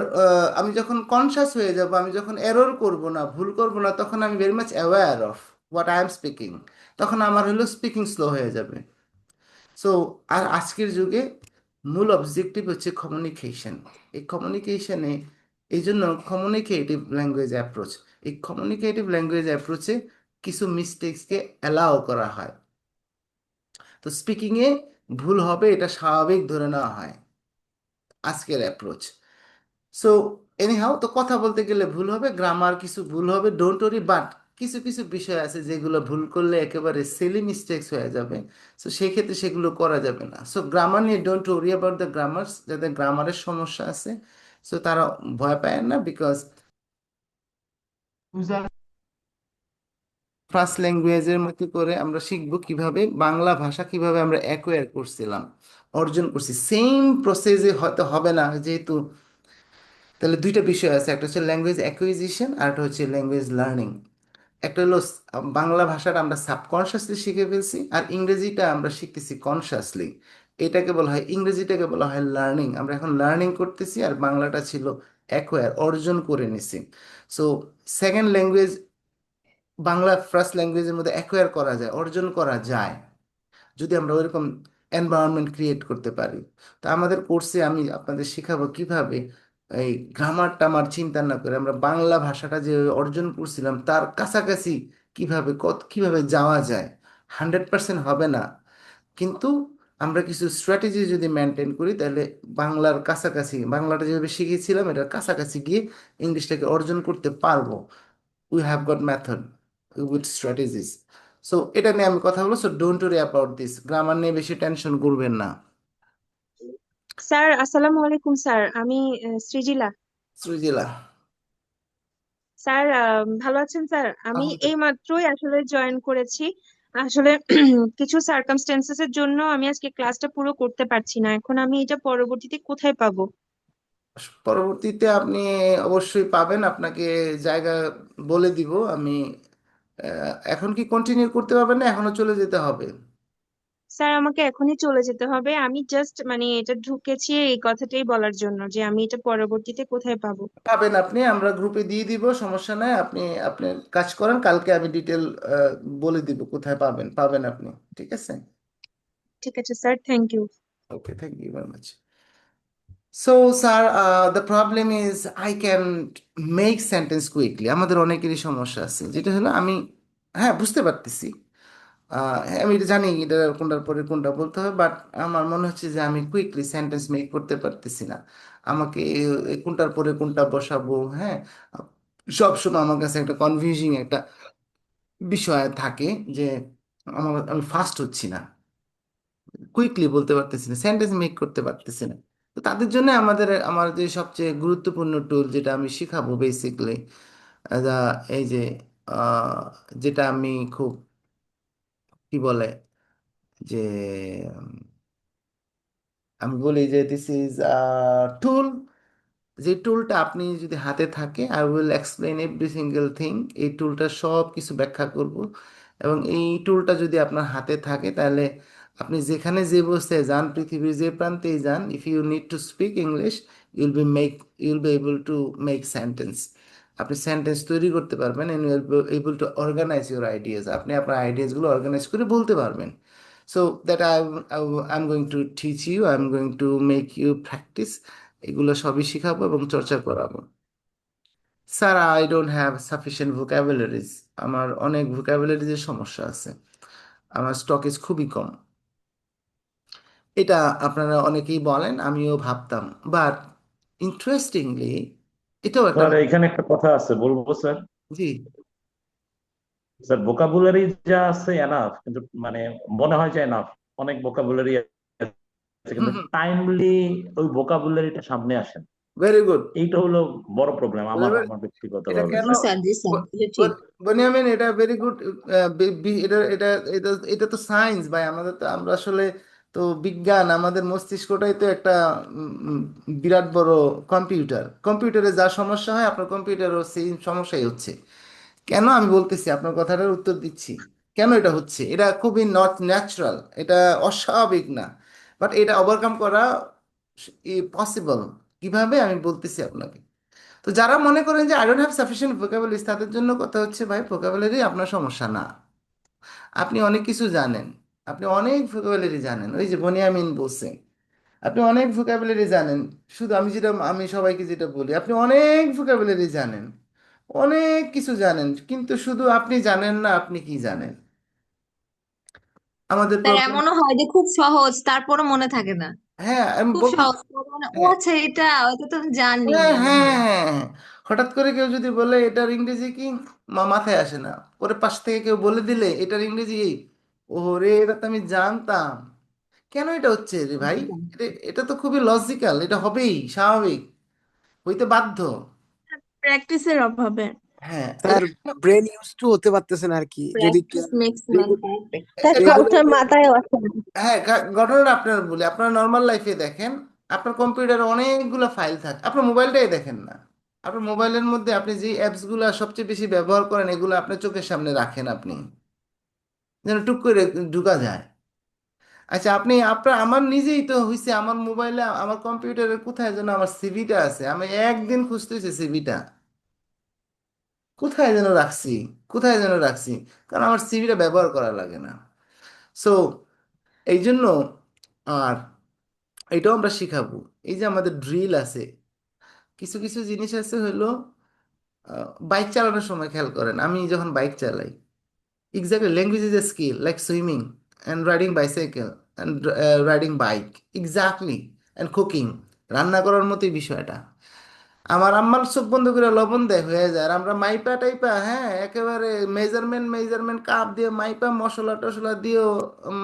আমি যখন কনসাস হয়ে যাব, আমি যখন এরর করব না, ভুল করব না, তখন আমি very much aware of what I am speaking, তখন আমার হলো স্পিকিং স্লো হয়ে যাবে। সো আর আজকের যুগে মূল অবজেক্টিভ হচ্ছে কমিউনিকেশন। এই কমিউনিকেশনে এই জন্য কমিউনিকেটিভ ল্যাঙ্গুয়েজ অ্যাপ্রোচ, এই কমিউনিকেটিভ ল্যাঙ্গুয়েজ অ্যাপ্রোচে কিছু মিস্টেক্সকে অ্যালাউ করা হয়। তো স্পিকিংয়ে ভুল হবে, এটা স্বাভাবিক ধরে নেওয়া হয় আজকের অ্যাপ্রোচ। সো এনিহাও, তো কথা বলতে গেলে ভুল হবে, গ্রামার কিছু ভুল হবে, ডোন্ট ওরি, বাট কিছু কিছু বিষয় আছে যেগুলো ভুল করলে একেবারে সিলি মিস্টেকস হয়ে যাবে। সো সেই ক্ষেত্রে সেগুলো করা যাবে না। সো গ্রামার নিয়ে don't worry about the grammars, যাদের গ্রামারের সমস্যা আছে সো তারা ভয় পায় না, বিকজ ফার্স্ট ল্যাঙ্গুয়েজের মতো করে আমরা শিখবো কিভাবে বাংলা ভাষা কিভাবে আমরা অ্যাকোয়ার করছিলাম, অর্জন করছি। সেম প্রসেসে হয়তো হবে না, যেহেতু তাহলে দুইটা বিষয় আছে, একটা হচ্ছে ল্যাঙ্গুয়েজ অ্যাকুইজিশন আর একটা হচ্ছে ল্যাঙ্গুয়েজ লার্নিং। একটা হলো বাংলা ভাষাটা আমরা সাবকনশিয়াসলি শিখে ফেলছি, আর ইংরেজিটা আমরা শিখতেছি কনশাসলি। এটাকে বলা হয়, ইংরেজিটাকে বলা হয় লার্নিং। আমরা এখন লার্নিং করতেছি, আর বাংলাটা ছিল অ্যাকোয়ার, অর্জন করে নিছি। So second language, Bangla first ল্যাঙ্গুয়েজের মধ্যে অ্যাকোয়ার করা যায়, অর্জন করা যায়, যদি আমরা ওইরকম এনভায়রনমেন্ট ক্রিয়েট করতে পারি। তো আমাদের কোর্সে আমি আপনাদের শেখাবো কিভাবে এই গ্রামার টামার চিন্তা না করে আমরা বাংলা ভাষাটা যে অর্জন করছিলাম তার কাছাকাছি কিভাবে যাওয়া যায়। 100% হবে না, কিন্তু আমরা কিছু স্ট্র্যাটেজি যদি মেনটেন করি তাহলে বাংলার কাছাকাছি, বাংলাটা যেভাবে শিখেছিলাম এটার কাছাকাছি গিয়ে ইংলিশটাকে অর্জন করতে পারবো। We have got method with strategies. So এটা নিয়ে আমি কথা বলবো। So don't worry about this, grammar নিয়ে বেশি টেনশন করবেন না। স্যার আসসালামু আলাইকুম স্যার, আমি সৃজিলা। সৃজিলা, স্যার ভালো আছেন স্যার? আমি এই আলহামদুলিল্লাহ। মাত্রই আসলে জয়েন করেছি। আসলে কিছু সার্কামস্টেন্সেস এর জন্য আমি আজকে ক্লাসটা পুরো করতে পারছি না। এখন আমি এটা পরবর্তীতে কোথায় পাবো? পরবর্তীতে আপনি অবশ্যই পাবেন, আপনাকে জায়গা বলে দিব আমি। এখন কি কন্টিনিউ করতে পারবেন না এখনো চলে যেতে হবে? স্যার আমাকে এখনই চলে যেতে হবে। আমি জাস্ট মানে এটা ঢুকেছি এই কথাটাই বলার জন্য যে আমি এটা পরবর্তীতে কোথায় পাবো। পাবেন আপনি, আমরা গ্রুপে দিয়ে দিব, সমস্যা নাই। আপনি আপনি কাজ করেন, কালকে আমি ডিটেল বলে দিব কোথায় পাবেন, পাবেন আপনি। ঠিক আছে? ঠিক আছে sir, thank you. Okay, thank you very much. So sir, the problem is I can make sentence quickly. আমাদের অনেকেরই সমস্যা আছে, যেটা হলো আমি, হ্যাঁ বুঝতে পারতেছি, হ্যাঁ, আমি এটা জানি এটা কোনটার পরে কোনটা বলতে হবে, বাট আমার মনে হচ্ছে যে আমি কুইকলি সেন্টেন্স মেক করতে পারতেছি না। আমাকে কোনটার পরে কোনটা বসাবো, হ্যাঁ, সব সময় আমার কাছে একটা কনফিউজিং একটা বিষয় থাকে যে আমি ফাস্ট হচ্ছি না, কুইকলি বলতে পারতেছি না, সেন্টেন্স মেক করতে পারতেছি না। তো তাদের জন্য আমার যে সবচেয়ে গুরুত্বপূর্ণ টুল যেটা আমি শিখাবো বেসিকলি, এই যে আহ, যেটা আমি খুব, কি বলে, যে আমি বলি যে দিস ইজ টুল। যে টুলটা আপনি যদি হাতে থাকে, I will explain every single thing. এই টুলটা সব কিছু ব্যাখ্যা করব, এবং এই টুলটা যদি আপনার হাতে থাকে তাহলে আপনি যেখানে যে অবস্থায় যান, পৃথিবীর যে প্রান্তেই যান, if you need to speak English, you'll be able to make sentence. আপনি সেন্টেন্স তৈরি করতে পারবেন, and you'll be able to organise your ideas. আপনি আপনার আইডিয়াসগুলো অর্গানাইজ করে বলতে পারবেন। So that I am going to teach you, I am going to make you practise. এগুলো সবই শিখাবো এবং চর্চা করাবো। Sir, I don't have sufficient vocabularies. আমার অনেক ভোকাবুলারিজের সমস্যা আছে, আমার স্টকেজ খুবই কম। এটা আপনারা অনেকেই বলেন, আমিও ভাবতাম, বাট ইন্টারেস্টিংলি এটাও একটা, স্যার এখানে একটা কথা আছে, বলবো স্যার? জি, স্যার ভোকাবুলারি যা আছে এনাফ, কিন্তু মানে মনে হয় যে এনাফ, অনেক ভোকাবুলারি আছে, কিন্তু টাইমলি ওই ভোকাবুলারিটা সামনে আসে না। Very good. এইটা হলো বড় প্রবলেম আমার আমার ব্যক্তিগত এটা ভাবে কেন, স্যার। স্যার জি স্যার এটা ঠিক। বনিয়ামিন, এটা ভেরি গুড। এটা এটা এটা এটা তো সায়েন্স ভাই, আমাদের তো, আমরা আসলে তো বিজ্ঞান, আমাদের মস্তিষ্কটাই তো একটা বিরাট বড় কম্পিউটার। কম্পিউটারে যা সমস্যা হয় আপনার কম্পিউটারও সেই সমস্যাই হচ্ছে। কেন, আমি বলতেছি, আপনার কথাটার উত্তর দিচ্ছি কেন এটা হচ্ছে। এটা খুবই নট ন্যাচারাল, এটা অস্বাভাবিক না, বাট এটা ওভারকাম করা পসিবল। কিভাবে আমি বলতেছি আপনাকে। তো যারা মনে করেন যে I don't have sufficient vocabularies, তাদের জন্য কথা হচ্ছে, ভাই ভোকাবুলারি আপনার সমস্যা না, আপনি অনেক কিছু জানেন, আপনি অনেক ভোকাবুলারি জানেন। ওই যে বনিয়ামিন বলছেন আপনি অনেক ভোকাবুলারি জানেন। শুধু আমি সবাইকে যেটা বলি, আপনি অনেক ভোকাবুলারি জানেন, অনেক কিছু জানেন, কিন্তু শুধু আপনি জানেন না আপনি কি জানেন। আমাদের স্যার প্রবলেম, এমনও হয় যে খুব সহজ তারপরও মনে থাকে না। হ্যাঁ আমি খুব বলতে, সহজ মানে ও হ্যাঁ আচ্ছা এটা তো আমি জানি। হ্যাঁ হ্যাঁ হ্যাঁ, হ্যাঁ। হঠাৎ করে কেউ যদি বলে এটার ইংরেজি কি, মাথায় আসে না। পরে পাশ থেকে কেউ বলে দিলে এটার ইংরেজি এই, ওরে এটা তো আমি জানতাম। কেন এটা হচ্ছে রে ভাই? এটা এটা তো খুবই লজিক্যাল, এটা হবেই, স্বাভাবিক, হইতে বাধ্য। প্র্যাকটিসের অভাবে। হ্যাঁ, স্যার ব্রেন ইউজ টু হতে পারতেছে না আর কি, যদি প্র্যাকটিস মেক্স ম্যান পারফেক্ট। তার রেগুলার কথার মাথায় আসে না। হ্যাঁ, ঘটনাটা আপনার বলি, আপনার নর্মাল লাইফে দেখেন, আপনার কম্পিউটারে অনেকগুলো ফাইল থাকে, আপনার মোবাইলটাই দেখেন না, আপনার মোবাইলের মধ্যে আপনি যে অ্যাপসগুলো সবচেয়ে বেশি ব্যবহার করেন এগুলো আপনার চোখের সামনে রাখেন আপনি, যেন টুক করে ঢুকা যায়। আচ্ছা, আপনি আপনার আমার নিজেই তো হয়েছে, আমার মোবাইলে আমার কম্পিউটারে কোথায় যেন আমার সিভিটা আছে, আমি একদিন খুঁজতেছি সিভিটা কোথায় যেন রাখছি, কোথায় যেন রাখছি, কারণ আমার সিভিটা ব্যবহার করা লাগে না। সো এই জন্য, আর এটাও আমরা শিখাবো। এই যে আমাদের ড্রিল আছে, কিছু কিছু জিনিস আছে হলো, বাইক চালানোর সময় খেয়াল করেন, আমি যখন বাইক চালাই, exactly language is a skill like swimming and riding bicycle and riding bike, exactly, and cooking, রান্না করার মতোই বিষয়টা। আমার আম্মার চোখ বন্ধ করে লবণ দেয় হয়ে যায়, আর আমরা মাইপা টাইপা, হ্যাঁ, একেবারে মেজারমেন্ট মেজারমেন্ট কাপ দিয়ে মাইপা মশলা টশলা দিয়েও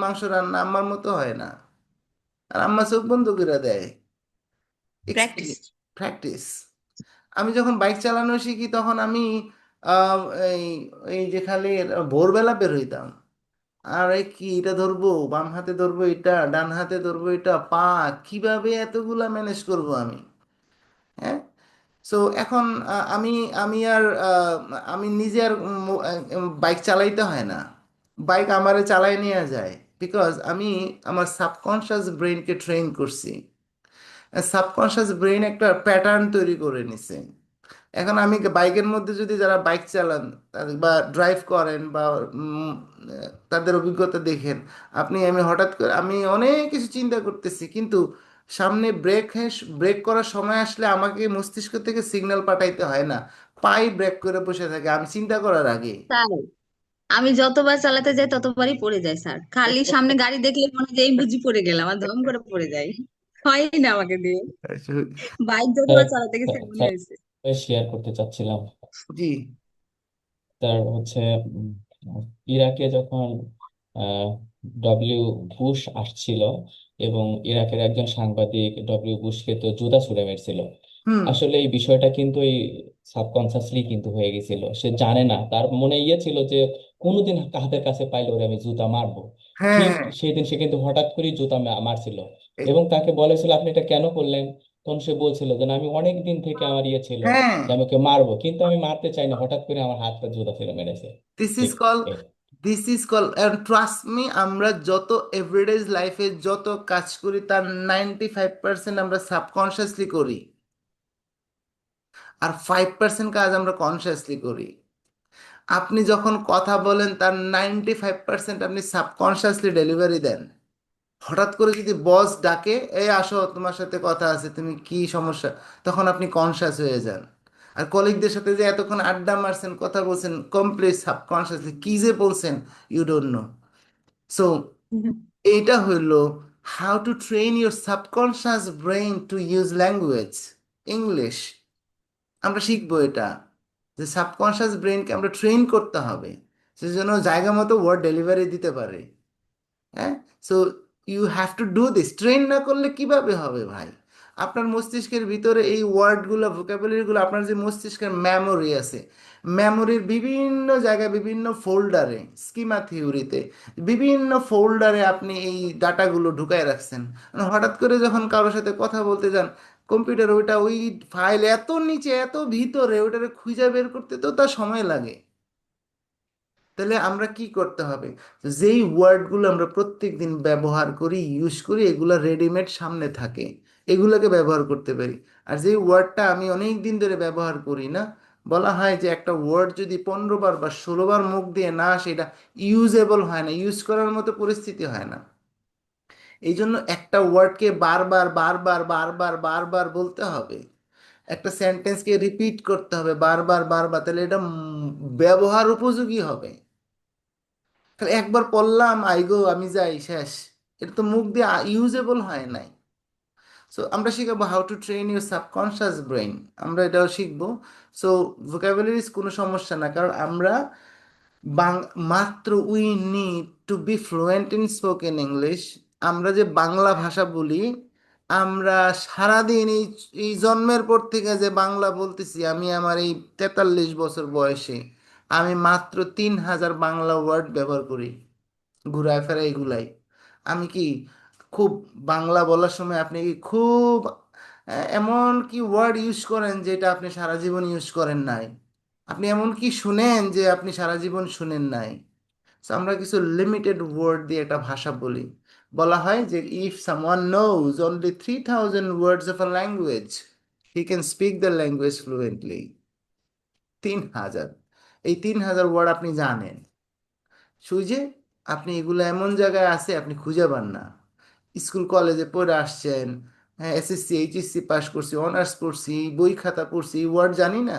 মাংস রান্না আমার মতো হয় না, আর আম্মা চোখ বন্ধ করে দেয়। প্র্যাকটিস। প্র্যাকটিস। আমি যখন বাইক চালানো শিখি তখন আমি আহ, এই এই যে খালি ভোরবেলা বের হইতাম, আর এই কি এটা ধরবো, বাম হাতে ধরবো এটা, ডান হাতে ধরবো এটা, কিভাবে এতগুলা ম্যানেজ করব আমি, হ্যাঁ। সো এখন আমি আমি আর আমি নিজে আর বাইক চালাইতে হয় না, বাইক আমারে চালাই নিয়ে যায়, বিকজ আমি আমার সাবকনশিয়াস ব্রেনকে ট্রেন করছি। সাবকনশিয়াস ব্রেন একটা প্যাটার্ন তৈরি করে নিছে। এখন আমি বাইকের মধ্যে যদি যারা বাইক চালান বা ড্রাইভ করেন বা তাদের অভিজ্ঞতা দেখেন আপনি, আমি হঠাৎ করে আমি অনেক কিছু চিন্তা করতেছি, কিন্তু সামনে ব্রেক করার সময় আসলে আমাকে মস্তিষ্ক থেকে সিগন্যাল পাঠাইতে হয় না, পাই ব্রেক করে বসে থাকে আমি চিন্তা করার আগে। স্যার আমি যতবার চালাতে যাই ততবারই পড়ে যাই স্যার, খালি সামনে গাড়ি দেখলে মনে হয় যে এই বুঝি পড়ে গেলাম আর ধম করে পড়ে যাই, হয়ই না আমাকে দিয়ে। বাইক যতবার চালাতে গেছি মনে হয়েছে। শেয়ার করতে চাচ্ছিলাম। জি। তার হচ্ছে উম, ইরাকে যখন ডব্লিউ বুশ আসছিল এবং ইরাকের একজন সাংবাদিক ডব্লিউ বুশকে তো জুতা ছুড়ে মেরেছিল, হুম। আসলে এই বিষয়টা কিন্তু এই সাবকনসিয়াসলি কিন্তু হয়ে গেছিল, সে জানে না, তার মনে ইয়ে ছিল যে কোনোদিন হাতের কাছে পাইলে ওরে আমি জুতা মারবো। হ্যাঁ, ঠিক হ্যাঁ, সেই দিন সে কিন্তু হঠাৎ করেই জুতা মারছিল এই- এবং তাকে বলেছিল আপনি এটা কেন করলেন, তখন সে বলছিল যে না, আমি অনেক দিন থেকে আমার ইয়ে ছিল হ্যাঁ, যে আমি ওকে মারবো, কিন্তু আমি মারতে চাই না, হঠাৎ করে আমার হাতটা জুতা ফেলে মেরেছে। দিস ইজ ঠিক call A- this is call and trust me, আমরা যত এভরিডে লাইফে যত কাজ করি তার 95% আমরা সাবকনশিয়াসলি করি, আর 5% কাজ আমরা কনসিয়াসলি করি। আপনি যখন কথা বলেন তার 95% আপনি সাবকনশিয়াসলি ডেলিভারি দেন। হঠাৎ করে যদি বস ডাকে, এই আসো তোমার সাথে কথা আছে, তুমি কি সমস্যা, তখন আপনি কনসিয়াস হয়ে যান। আর কলিগদের সাথে যে এতক্ষণ আড্ডা মারছেন, কথা বলছেন, কমপ্লিট সাবকনশিয়াসলি কি যে বলছেন, ইউ ডোন্ট নো। সো এইটা হইল how to train your subconscious brain to use language, English. আমরা শিখবো এটা, যে সাবকনশিয়াস ব্রেনকে আমরা ট্রেন করতে হবে, সেজন্য জায়গা মতো ওয়ার্ড ডেলিভারি দিতে পারে। হ্যাঁ। So you have to do this, train না করলে কিভাবে হবে ভাই? আপনার মস্তিষ্কের ভিতরে এই ওয়ার্ডগুলো ভোকাবুলারিগুলো, আপনার যে মস্তিষ্কের মেমোরি আছে, মেমোরির বিভিন্ন জায়গায় বিভিন্ন ফোল্ডারে, স্কিমা থিওরিতে বিভিন্ন ফোল্ডারে আপনি এই ডাটাগুলো ঢুকায় রাখছেন। মানে হঠাৎ করে যখন কারোর সাথে কথা বলতে যান, কম্পিউটার ওইটা ওই ফাইল এত নিচে এত ভিতরে ওইটারে খুঁজে বের করতে তো তার সময় লাগে। তাহলে আমরা কি করতে হবে? যেই ওয়ার্ডগুলো আমরা প্রত্যেক দিন ব্যবহার করি, ইউজ করি, এগুলো রেডিমেড সামনে থাকে, এগুলোকে ব্যবহার করতে পারি। আর যেই ওয়ার্ডটা আমি অনেক দিন ধরে ব্যবহার করি না, বলা হয় যে একটা ওয়ার্ড যদি 15 বার বা 16 বার মুখ দিয়ে না আসে, এটা ইউজেবল হয় না, ইউজ করার মতো পরিস্থিতি হয় না। এই জন্য একটা ওয়ার্ডকে বারবার বারবার বারবার বারবার বলতে হবে, একটা সেন্টেন্সকে রিপিট করতে হবে বারবার বারবার, তাহলে এটা ব্যবহার উপযোগী হবে। তাহলে একবার পড়লাম আইগো আমি যাই শেষ, এটা তো মুখ দিয়ে ইউজেবল হয় নাই। সো আমরা শিখাবো how to train your subconscious brain, আমরা এটাও শিখবো। সো ভোকাবুলারিজ কোনো সমস্যা না, কারণ আমরা মাত্র we need to be fluent in spoken English. আমরা যে বাংলা ভাষা বলি, আমরা সারাদিন এই জন্মের পর থেকে যে বাংলা বলতেছি, আমি আমার এই 43 বছর বয়সে আমি মাত্র 3,000 বাংলা ওয়ার্ড ব্যবহার করি, ঘুরায় ফেরা এগুলাই। আমি কি খুব বাংলা বলার সময় আপনি কি খুব এমন কি ওয়ার্ড ইউজ করেন যেটা আপনি সারা জীবন ইউজ করেন নাই? আপনি এমন কি শুনেন যে আপনি সারা জীবন শুনেন নাই? So, আমরা কিছু লিমিটেড ওয়ার্ড দিয়ে একটা ভাষা বলি। বলা হয় যে if someone knows only 3,000 words of a language, he can speak the language fluently. 3,000, এই 3,000 ওয়ার্ড আপনি জানেন, সুইজে আপনি এগুলো এমন জায়গায় আছে আপনি খুঁজে পান না। স্কুল কলেজে পড়ে আসছেন, হ্যাঁ, এসএসসি এইচএসসি পাস করছি, অনার্স পড়ছি, বই খাতা পড়ছি, ওয়ার্ড জানি না।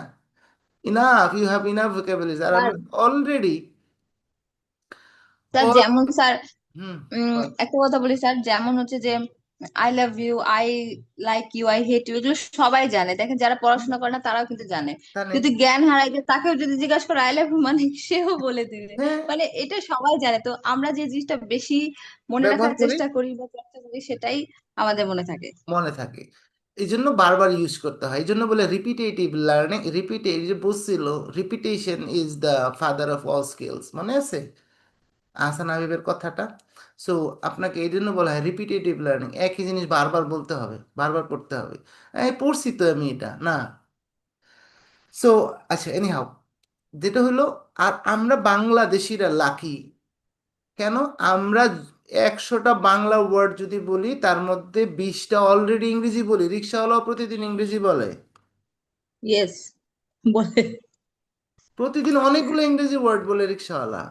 Enough, you have enough vocabulary, আর স্যার আমরা অলরেডি স্যার যেমন স্যার হুম একটা কথা বলি স্যার, যেমন হচ্ছে যে I love you, I like you, I hate you, এগুলো সবাই জানে। দেখেন যারা পড়াশোনা করে না তারাও কিন্তু জানে। জানে, যদি জ্ঞান হারাই যায় তাকেও যদি জিজ্ঞাসা করে আই লাভ ইউ মানে সেও বলে দিবে। হ্যাঁ, মানে এটা সবাই জানে। তো আমরা যে জিনিসটা বেশি মনে ব্যবহার রাখার করি, চেষ্টা করি বা চর্চা করি সেটাই আমাদের মনে থাকে। মনে থাকে। এই জন্য বারবার ইউজ করতে হয়, এই জন্য বলে রিপিটেটিভ লার্নিং। যে বলছিল repetition is the father of all skills, মনে আছে আহসান হাবিবের কথাটা? সো আপনাকে এই জন্য বলা হয় রিপিটেটিভ লার্নিং, একই জিনিস বারবার বলতে হবে, বারবার পড়তে হবে। এই পড়ছি তো আমি এটা না। সো আচ্ছা, এনিহাউ, যেটা হলো, আর আমরা বাংলাদেশিরা লাকি কেন? আমরা 100টা বাংলা ওয়ার্ড যদি বলি, তার মধ্যে 20টা অলরেডি ইংরেজি বলি। রিক্সাওয়ালাও প্রতিদিন ইংরেজি বলে, ইয়েস বলে। প্রতিদিন অনেকগুলো ইংরেজি ওয়ার্ড বলে রিক্সাওয়ালা।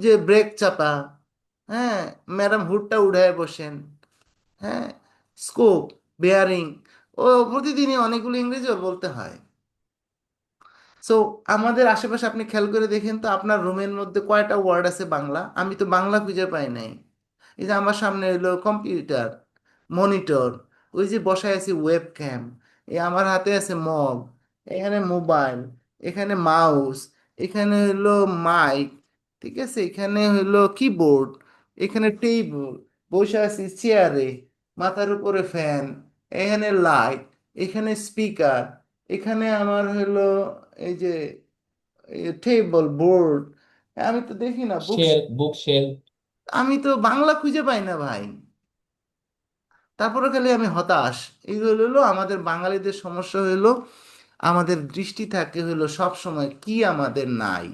যে ব্রেক চাপা, হ্যাঁ, ম্যাডাম হুডটা উঠায় বসেন, হ্যাঁ, স্কোপ, বেয়ারিং, ও প্রতিদিনই অনেকগুলো ইংরেজি ওর বলতে হয়। সো আমাদের আশেপাশে আপনি খেয়াল করে দেখেন তো, আপনার রুমের মধ্যে কয়টা ওয়ার্ড আছে বাংলা? আমি তো বাংলা খুঁজে পাই নাই। এই যে আমার সামনে হলো কম্পিউটার, মনিটর, ওই যে বসায় আছে ওয়েব ক্যাম, এই আমার হাতে আছে মগ, এখানে মোবাইল, এখানে মাউস, এখানে হলো মাইক, ঠিক আছে, এখানে হলো কিবোর্ড, এখানে টেবিল, বসে আছি চেয়ারে, মাথার উপরে ফ্যান, এখানে লাইট, এখানে স্পিকার, এখানে আমার হলো এই যে টেবল বোর্ড। আমি তো দেখি না বুক, বুক শেলফ। আমি তো বাংলা খুঁজে পাই না ভাই। তারপরে খালি আমি হতাশ। এইগুলো হলো আমাদের বাঙালিদের সমস্যা, হইলো আমাদের দৃষ্টি থাকে হইলো সব সময় কি আমাদের নাই,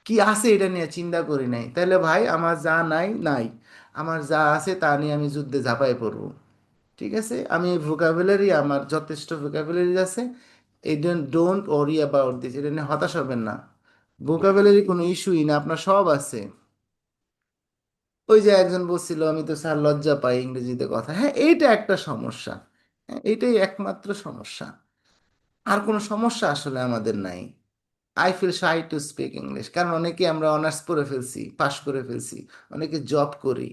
কি আছে এটা নিয়ে চিন্তা করি নাই। তাহলে ভাই আমার যা নাই নাই, আমার যা আছে তা নিয়ে আমি যুদ্ধে ঝাঁপাই পড়বো। ঠিক আছে, আমি ভোকাবুলারি, আমার যথেষ্ট ভোকাবুলারি আছে। এই ডোন্ট ওয়ারি অ্যাবাউট দিস, এটা নিয়ে হতাশ হবেন না। ভোকাবুলারি কোনো ইস্যুই না, আপনার সব আছে। ওই যে একজন বলছিল আমি তো স্যার লজ্জা পাই ইংরেজিতে কথা, হ্যাঁ এইটা একটা সমস্যা, হ্যাঁ এইটাই একমাত্র সমস্যা, আর কোনো সমস্যা আসলে আমাদের নাই। I feel shy to speak English, কারণ অনেকে আমরা অনার্স পড়ে ফেলছি, পাশ করে ফেলছি, অনেকে জব করি।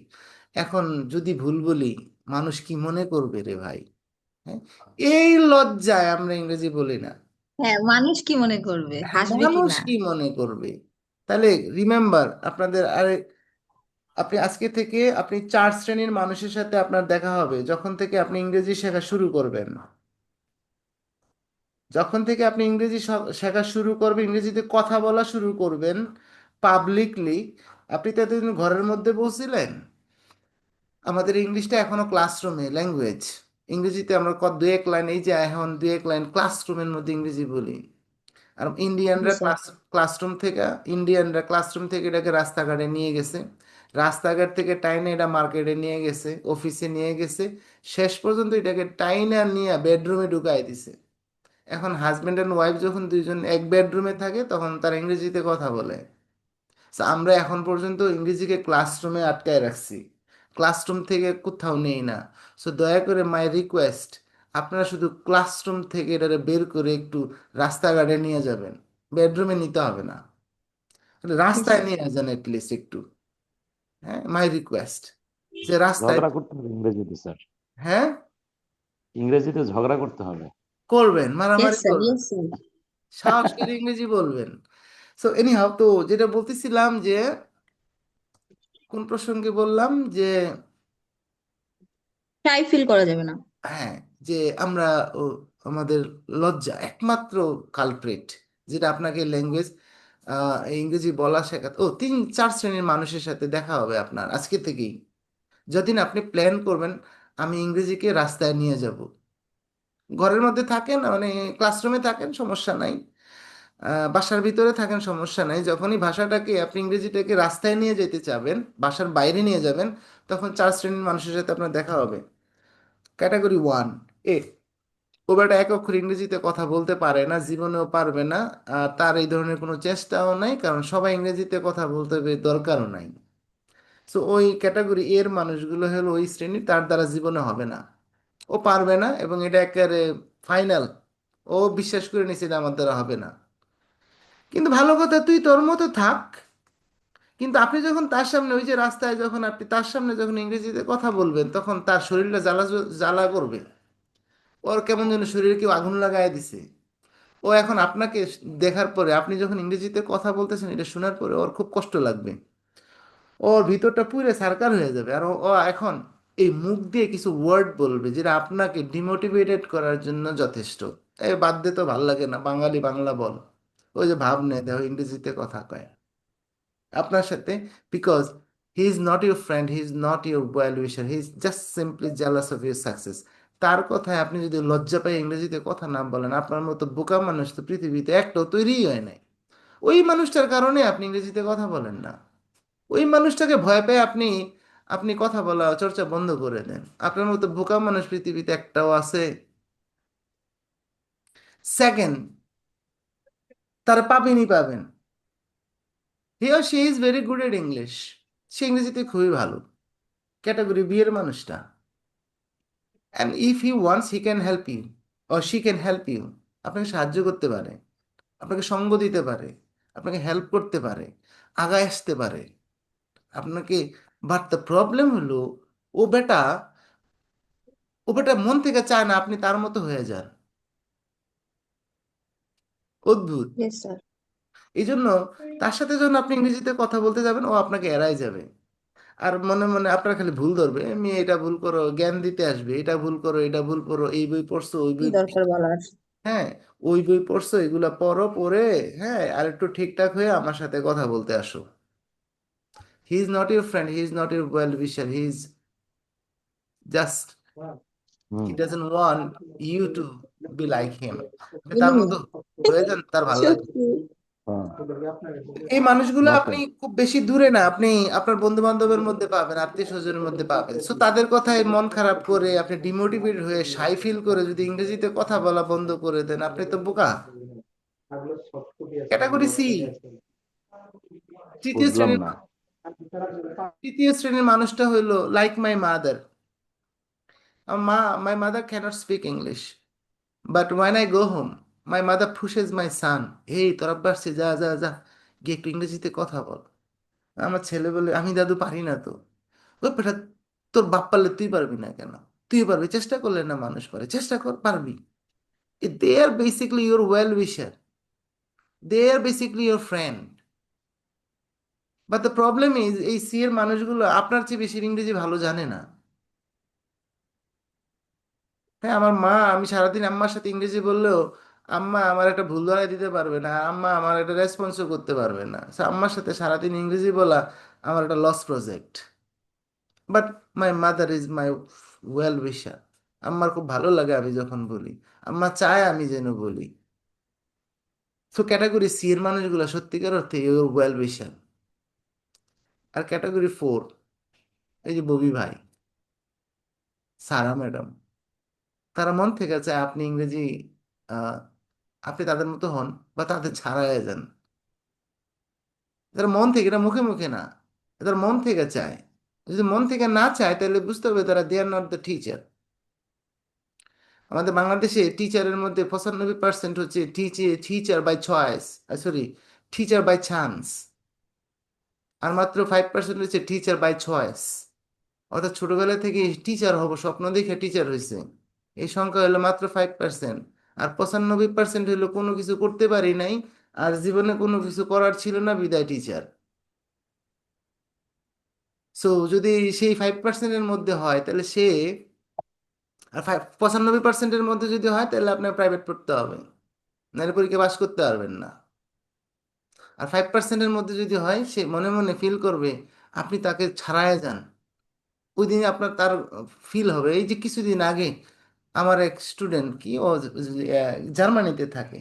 এখন যদি ভুল বলি, মানুষ কি মনে করবে রে ভাই? হ্যাঁ, এই লজ্জায় আমরা ইংরেজি বলি না। হ্যাঁ, মানুষ কি মনে করবে, হাসবে কি মানুষ না? কি মনে করবে? তাহলে রিমেম্বার আপনাদের, আরে আপনি আজকে থেকে আপনি 4 শ্রেণীর মানুষের সাথে আপনার দেখা হবে যখন থেকে আপনি ইংরেজি শেখা শুরু করবেন। যখন থেকে আপনি ইংরেজি শেখা শুরু করবেন, ইংরেজিতে কথা বলা শুরু করবেন পাবলিকলি, আপনি তো এতদিন ঘরের মধ্যে বসছিলেন। আমাদের ইংলিশটা এখনো ক্লাসরুমে ল্যাঙ্গুয়েজ, ইংরেজিতে আমরা দু এক লাইন, এই যে এখন দু এক লাইন ক্লাসরুমের মধ্যে ইংরেজি বলি। আর জি স্যার। ইন্ডিয়ানরা ক্লাসরুম থেকে এটাকে রাস্তাঘাটে নিয়ে গেছে, রাস্তাঘাট থেকে টাইনে এটা মার্কেটে নিয়ে গেছে, অফিসে নিয়ে গেছে, শেষ পর্যন্ত এটাকে টাইনে নিয়ে বেডরুমে ঢুকাই দিছে। এখন হাজব্যান্ড অ্যান্ড ওয়াইফ যখন দুইজন এক বেডরুমে থাকে তখন তারা ইংরেজিতে কথা বলে। So, আমরা এখন পর্যন্ত ইংরেজিকে ক্লাসরুমে আটকায় রাখছি, ক্লাসরুম থেকে কোথাও নেই না। সো দয়া করে মাই রিকোয়েস্ট, আপনারা শুধু ক্লাসরুম থেকে এটাকে বের করে একটু রাস্তাঘাটে নিয়ে যাবেন, বেডরুমে নিতে হবে না, জি রাস্তায় স্যার। নিয়ে যান অ্যাটলিস্ট একটু। হ্যাঁ, মাই রিকোয়েস্ট। যে রাস্তায়, ঝগড়া করতে হবে ইংরেজিতে স্যার, হ্যাঁ, ইংরেজিতে ঝগড়া করতে হবে। করবেন, ইয়েস মারামারি স্যার, করবেন, ইয়েস স্যার। সাহস করে ইংরেজি বলবেন। সো এনিহাও, তো যেটা বলতেছিলাম যে কোন প্রসঙ্গে বললাম যে শাই ফিল করা যাবে না। হ্যাঁ, যে আমরা ও, আমাদের লজ্জা একমাত্র কালপ্রিট, যেটা আপনাকে ল্যাঙ্গুয়েজ ইংরেজি বলা শেখাতে, 3-4 শ্রেণীর মানুষের সাথে দেখা হবে আপনার আজকে থেকেই। যতদিন আপনি প্ল্যান করবেন আমি ইংরেজিকে রাস্তায় নিয়ে যাব, ঘরের মধ্যে থাকেন মানে ক্লাসরুমে থাকেন সমস্যা নাই, বাসার ভিতরে থাকেন সমস্যা নাই, যখনই ভাষাটাকে আপনি ইংরেজিটাকে রাস্তায় নিয়ে যেতে চাবেন, বাসার বাইরে নিয়ে যাবেন, তখন 4 শ্রেণীর মানুষের সাথে আপনার দেখা হবে। ক্যাটাগরি 1, এ, ও বেটা এক অক্ষর ইংরেজিতে কথা বলতে পারে না, জীবনেও পারবে না, তার এই ধরনের কোনো চেষ্টাও নাই, কারণ সবাই ইংরেজিতে কথা বলতে দরকারও নাই। সো ওই ক্যাটাগরি এর মানুষগুলো হলো ওই শ্রেণী, তার দ্বারা জীবনে হবে না, ও পারবে না, এবং এটা একেবারে ফাইনাল, ও বিশ্বাস করে নিছে যে আমার দ্বারা হবে না। কিন্তু ভালো কথা, তুই তোর মতো থাক, কিন্তু আপনি যখন তার সামনে ওই যে রাস্তায় যখন আপনি তার সামনে যখন ইংরেজিতে কথা বলবেন, তখন তার শরীরটা জ্বালা জ্বালা করবে, ওর কেমন যেন শরীরে কেউ আগুন লাগায় দিছে। ও এখন আপনাকে দেখার পরে, আপনি যখন ইংরেজিতে কথা বলতেছেন, এটা শোনার পরে ওর খুব কষ্ট লাগবে, ওর ভিতরটা পুরো সার্কার হয়ে যাবে, আর ও ও এখন এই মুখ দিয়ে কিছু ওয়ার্ড বলবে যেটা আপনাকে ডিমোটিভেটেড করার জন্য যথেষ্ট। এই বাদ দে, তো ভাল লাগে না, বাঙালি বাংলা বল, ওই যে ভাব নেই, দেখো ইংরেজিতে কথা কয় আপনার সাথে, because he is not your friend, he is not your well wisher, he is just simply jealous of your success. তার কথায় আপনি যদি লজ্জা পাই ইংরেজিতে কথা না বলেন, আপনার মতো বোকা মানুষ তো পৃথিবীতে একটাও তৈরিই হয় নাই। ওই মানুষটার কারণে আপনি ইংরেজিতে কথা বলেন না, ওই মানুষটাকে ভয় পেয়ে আপনি আপনি কথা বলা চর্চা বন্ধ করে দেন। আপনার মতো বোকা মানুষ পৃথিবীতে একটাও আছে? সেকেন্ড, তারা পাবেনই পাবেন, he or she is very good at English, সে ইংরেজিতে খুবই ভালো, ক্যাটাগরি 2 এর মানুষটা। And if he wants he can help you, or she can help you, আপনাকে সাহায্য করতে পারে, আপনাকে সঙ্গ দিতে পারে, আপনাকে হেল্প করতে পারে, আগায় আসতে পারে আপনাকে। বাট দ্য প্রবলেম হলো, ও বেটা ও বেটা মন থেকে চায় না আপনি তার মতো হয়ে যান। অদ্ভুত। Yes sir. এই জন্য তার সাথে যখন আপনি ইংরেজিতে কথা বলতে যাবেন, ও আপনাকে এড়াই যাবে, আর মনে মনে আপনার খালি ভুল ধরবে, মেয়ে এটা ভুল করো, জ্ঞান দিতে আসবে, এটা ভুল করো, এটা ভুল করো, এই বই পড়ছো, ওই কি বই, দরকার বলার? হ্যাঁ, ওই বই পড়ছো, এগুলা পড়ো, পড়ে হ্যাঁ আর একটু ঠিকঠাক হয়ে আমার সাথে কথা বলতে আসো। He is not your friend, he is not your well wisher, he is just, he doesn't want you to be like him. আপনি তার এনিমি। মতো হয়ে যান, তার ভালো লাগবে। সত্যি। এই মানুষগুলো নট, আপনি খুব বেশি দূরে না, আপনি আপনার বন্ধু বান্ধবের মধ্যে পাবেন, আত্মীয় স্বজনের মধ্যে পাবেন। সো তাদের কথায় মন খারাপ করে আপনি ডিমোটিভেট হয়ে সাই ফিল করে যদি ইংরেজিতে কথা বলা বন্ধ করে দেন, আপনি তো বোকা। ক্যাটাগরি 3, তৃতীয় বুঝলাম শ্রেণীর না। তৃতীয় শ্রেণীর মানুষটা হইলো like my mother. My mother cannot speak English, but when I go home my mother pushes my son, এই তোর আব্বা আসছে, যা যা যা, গিয়ে একটু ইংরেজিতে কথা বল। আমার ছেলে বলে, আমি দাদু পারি না তো। ওই বেটা, তোর বাপ পারলে তুই পারবি না কেন? তুই পারবি, চেষ্টা করলে না মানুষ পারে, চেষ্টা কর, পারবি। They are basically your well wisher, they are basically your friend. But the problem is, এই সি এর মানুষগুলো আপনার চেয়ে বেশি ইংরেজি ভালো জানে না। হ্যাঁ, আমার মা, আমি সারাদিন আম্মার সাথে ইংরেজি বললেও আম্মা আমার একটা ভুল ধরাই দিতে পারবে না, আম্মা আমার একটা রেসপন্সও করতে পারবে না। So, আম্মার সাথে সারাদিন ইংরেজি বলা আমার একটা loss project. But my mother is my well wisher, আম্মার খুব ভালো লাগে আমি যখন বলি, আম্মা চায় আমি যেন বলি। সো ক্যাটাগরি 3 এর মানুষগুলো সত্যিকার অর্থে ইউর ওয়েল উইশার। আর ক্যাটাগরি 4, এই যে ববি ভাই, সারা ম্যাডাম, তারা মন থেকে চায় আপনি ইংরেজি, আহ, আপনি তাদের মতো হন বা তাদের ছাড়া হয়ে যান। তারা মন থেকে, এটা মুখে মুখে না, তারা মন থেকে চায়। যদি মন থেকে না চায় তাহলে বুঝতে হবে তারা they are not the teacher. আমাদের বাংলাদেশে টিচারের মধ্যে 95% হচ্ছে teacher by choice, sorry, teacher by chance, আর মাত্র 5% হচ্ছে টিচার বাই চয়েস। অর্থাৎ ছোটবেলা থেকে টিচার হব স্বপ্ন দেখে টিচার হয়েছে, এই সংখ্যা হলো মাত্র 5%। আর 95% হলো কোনো কিছু করতে পারি নাই, আর জীবনে কোনো কিছু করার ছিল না বিদায় টিচার। সো যদি সেই 5%-এর মধ্যে হয় তাহলে সে, আর 95%-এর মধ্যে যদি হয় তাহলে আপনার প্রাইভেট পড়তে হবে, নাহলে পরীক্ষা পাস করতে পারবেন না। আর 5%-এর মধ্যে যদি হয়, সে মনে মনে ফিল করবে আপনি তাকে ছাড়ায় যান, ওই দিন আপনার তার ফিল হবে। এই যে কিছুদিন আগে আমার এক স্টুডেন্ট কি ও জার্মানিতে থাকে,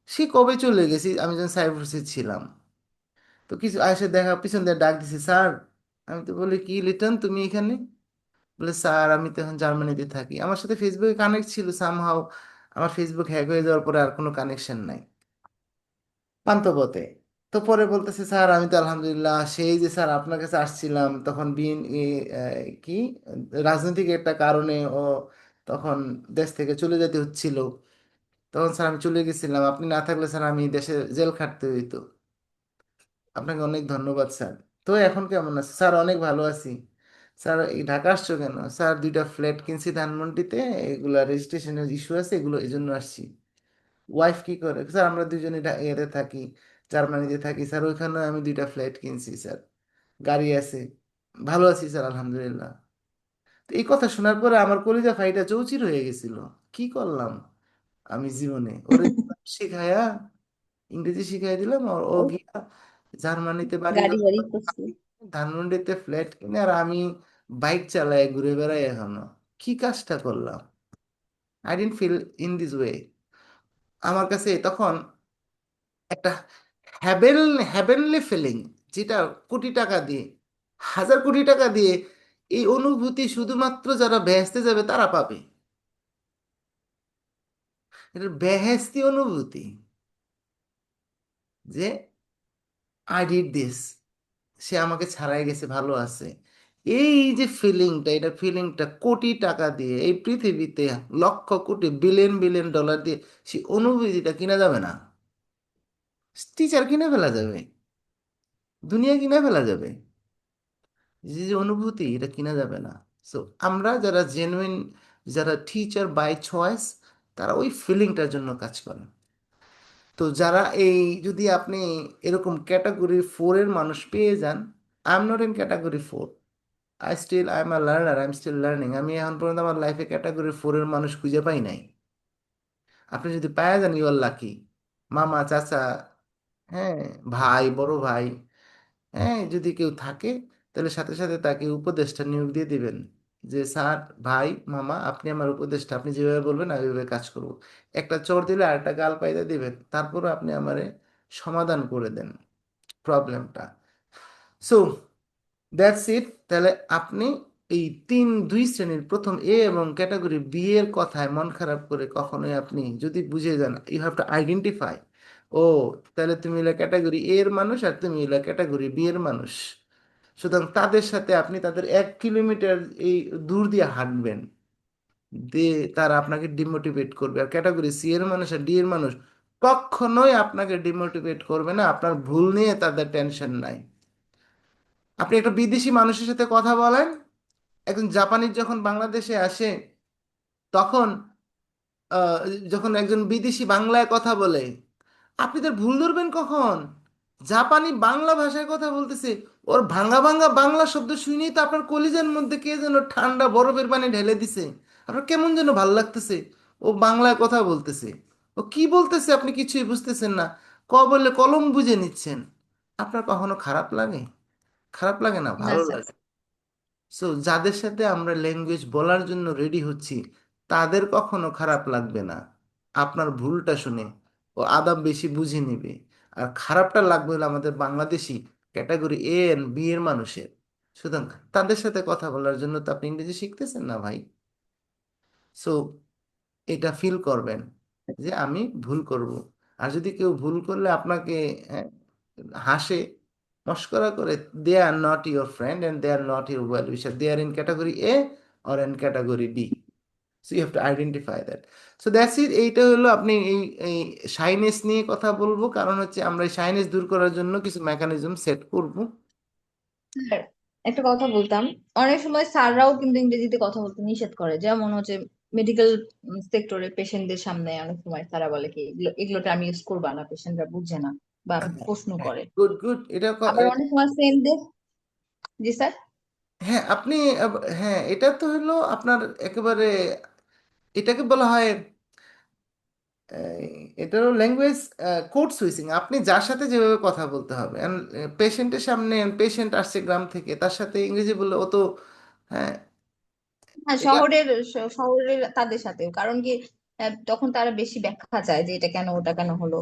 সে কবে চলে গেছি, আমি যখন সাইপ্রাসে ছিলাম, তো কিছু এসে দেখা পিছন দিয়ে ডাক দিছে, স্যার। আমি তো বলি কি লিটন তুমি এখানে? বলে স্যার আমি তো এখন জার্মানিতে থাকি। আমার সাথে ফেসবুকে কানেক্ট ছিল সামহাও, আমার ফেসবুক হ্যাক হয়ে যাওয়ার পরে আর কোনো কানেকশন নাই পান্থপথে। তো পরে বলতেছে স্যার আমি তো আলহামদুলিল্লাহ, সেই যে স্যার আপনার কাছে আসছিলাম তখন কি রাজনৈতিক একটা কারণে ও তখন দেশ থেকে চলে যেতে হচ্ছিল, তখন স্যার আমি চলে গেছিলাম, আপনি না থাকলে স্যার আমি দেশে জেল খাটতে হইতো। আপনাকে অনেক ধন্যবাদ স্যার। তো এখন কেমন আছে স্যার? অনেক ভালো আছি স্যার। এই ঢাকা আসছো কেন? স্যার দুইটা ফ্ল্যাট কিনছি ধানমন্ডিতে, এগুলা রেজিস্ট্রেশনের ইস্যু আছে, এগুলো এই জন্য আসছি। ওয়াইফ কি করে? স্যার আমরা দুজনে এতে থাকি, জার্মানিতে থাকি স্যার, ওইখানে আমি দুইটা ফ্ল্যাট কিনছি স্যার, গাড়ি আছে, ভালো আছি স্যার আলহামদুলিল্লাহ। তো এই কথা শোনার পরে আমার কলিজা ফাইটা চৌচির হয়ে গেছিল। কি করলাম আমি জীবনে? ওরে শিখায়া, ইংরেজি শিখাই দিলাম, ও গিয়া জার্মানিতে বাড়ি গাড়ি বাড়ি করছে। ধানমন্ডিতে ফ্ল্যাট কিনে, আর আমি বাইক চালায় ঘুরে বেড়াই এখনো। কি কাজটা করলাম? I didn't fill in this way. আমার কাছে তখন একটা হ্যাভেন হ্যাভেনলি ফিলিং, যেটা কোটি টাকা দিয়ে, হাজার কোটি টাকা দিয়ে এই অনুভূতি শুধুমাত্র যারা বেহেশতে যাবে তারা পাবে। এটা বেহেশতি অনুভূতি, যে আই ডিড দিস, সে আমাকে ছাড়াই গেছে, ভালো আছে। এই যে ফিলিংটা, এটা ফিলিংটা কোটি টাকা দিয়ে এই পৃথিবীতে lakh crore billion billion dollar দিয়ে সেই অনুভূতিটা কিনা যাবে না। টিচার কিনে ফেলা যাবে, দুনিয়া কিনে ফেলা যাবে, যে যে অনুভূতি এটা কিনা যাবে না। সো আমরা যারা জেনুইন, যারা টিচার বাই চয়েস, তারা ওই ফিলিংটার জন্য কাজ করে। তো যারা এই, যদি আপনি এরকম ক্যাটাগরি 4-এর মানুষ পেয়ে যান, I am not in category 4, I am a learner, I am still learning. আমি এখন পর্যন্ত আমার লাইফে ক্যাটাগরি 4-এর মানুষ খুঁজে পাই নাই। আপনি যদি পাওয়া যান, ইউ আর লাকি। মামা, চাচা, হ্যাঁ, ভাই, বড় ভাই, হ্যাঁ, যদি কেউ থাকে তাহলে সাথে সাথে তাকে উপদেষ্টা নিয়োগ দিয়ে দিবেন, যে স্যার, ভাই, মামা, আপনি আমার উপদেষ্টা, আপনি যেভাবে বলবেন আমি ওইভাবে কাজ করব। একটা চর দিলে আরেকটা গাল পাইতে দিবেন, তারপরে আপনি আমারে সমাধান করে দেন প্রবলেমটা। সো দ্যাটস ইট। তাহলে আপনি এই 2 শ্রেণীর প্রথম এ এবং ক্যাটাগরি 2 এর কথায় মন খারাপ করে কখনোই, আপনি যদি বুঝে যান, ইউ হ্যাভ টু আইডেন্টিফাই, ও তাহলে তুমি হলো ক্যাটাগরি 1 এর মানুষ আর তুমি হলো ক্যাটাগরি 2 এর মানুষ। সুতরাং তাদের সাথে আপনি তাদের 1 কিলোমিটার এই দূর দিয়ে হাঁটবেন, দিয়ে তারা আপনাকে ডিমোটিভেট করবে। আর ক্যাটাগরি 3 এর মানুষ আর 2 এর মানুষ কখনোই আপনাকে ডিমোটিভেট করবে না, আপনার ভুল নিয়ে তাদের টেনশন নাই। আপনি একটা বিদেশি মানুষের সাথে কথা বলেন, একজন জাপানিজ যখন বাংলাদেশে আসে, তখন আহ, যখন একজন বিদেশি বাংলায় কথা বলে, আপনি তার ভুল ধরবেন কখন? জাপানি বাংলা ভাষায় কথা বলতেছে, ওর ভাঙা ভাঙা বাংলা শব্দ শুনেই তো আপনার কলিজার মধ্যে কে যেন ঠান্ডা বরফের পানি ঢেলে দিছে, আপনার কেমন যেন ভাল লাগতেছে। ও বাংলায় কথা বলতেছে, ও কি বলতেছে আপনি কিছুই বুঝতেছেন না, বললে কলম বুঝে নিচ্ছেন। আপনার কখনো খারাপ লাগে? খারাপ লাগে না, না ভালো স্যার। লাগে। সো যাদের সাথে আমরা ল্যাঙ্গুয়েজ বলার জন্য রেডি হচ্ছি, তাদের কখনো খারাপ লাগবে না আপনার ভুলটা শুনে, ও আদাব বেশি বুঝে নিবে। আর খারাপটা লাগবে হলো আমাদের বাংলাদেশি ক্যাটাগরি 1 আর 2 এর মানুষের। সুতরাং তাদের সাথে কথা বলার জন্য তো আপনি ইংরেজি শিখতেছেন না ভাই। সো এটা ফিল করবেন যে আমি ভুল করব। আর যদি কেউ ভুল করলে আপনাকে আহ, হাসে, মস্করা করে, they are not your friend and they are not your well wisher, they are in category 1 or in category 2। So you have to identify that. So that's it. এইটা হলো, আপনি এই শাইনেস নিয়ে কথা বলবো, কারণ হচ্ছে আমরা এই শাইনেস দূর করার জন্য কিছু মেকানিজম সেট করব। স্যার একটা কথা বলতাম, অনেক সময় স্যাররাও কিন্তু ইংরেজিতে কথা বলতে নিষেধ করে, যেমন হচ্ছে মেডিকেল সেক্টরে পেশেন্টদের সামনে অনেক সময় তারা বলে কি এগুলোটা আমি ইউজ করবা না, পেশেন্টরা বুঝে না বা প্রশ্ন করে। গুড গুড, এটা আবার অনেক সময় ফ্রেন্ডদের। জি স্যার। হ্যাঁ আপনি হ্যাঁ এটা তো হলো আপনার একেবারে, এটাকে বলা হয় এটারও ল্যাঙ্গুয়েজ কোড সুইচিং। আপনি যার সাথে যেভাবে কথা বলতে হবে, পেশেন্টের সামনে, পেশেন্ট আসছে গ্রাম থেকে, তার সাথে ইংরেজি বললে ও তো, হ্যাঁ হ্যাঁ, এটা, শহরের তাদের সাথেও, কারণ কি তখন তারা বেশি ব্যাখ্যা চায় যে এটা কেন ওটা কেন হলো।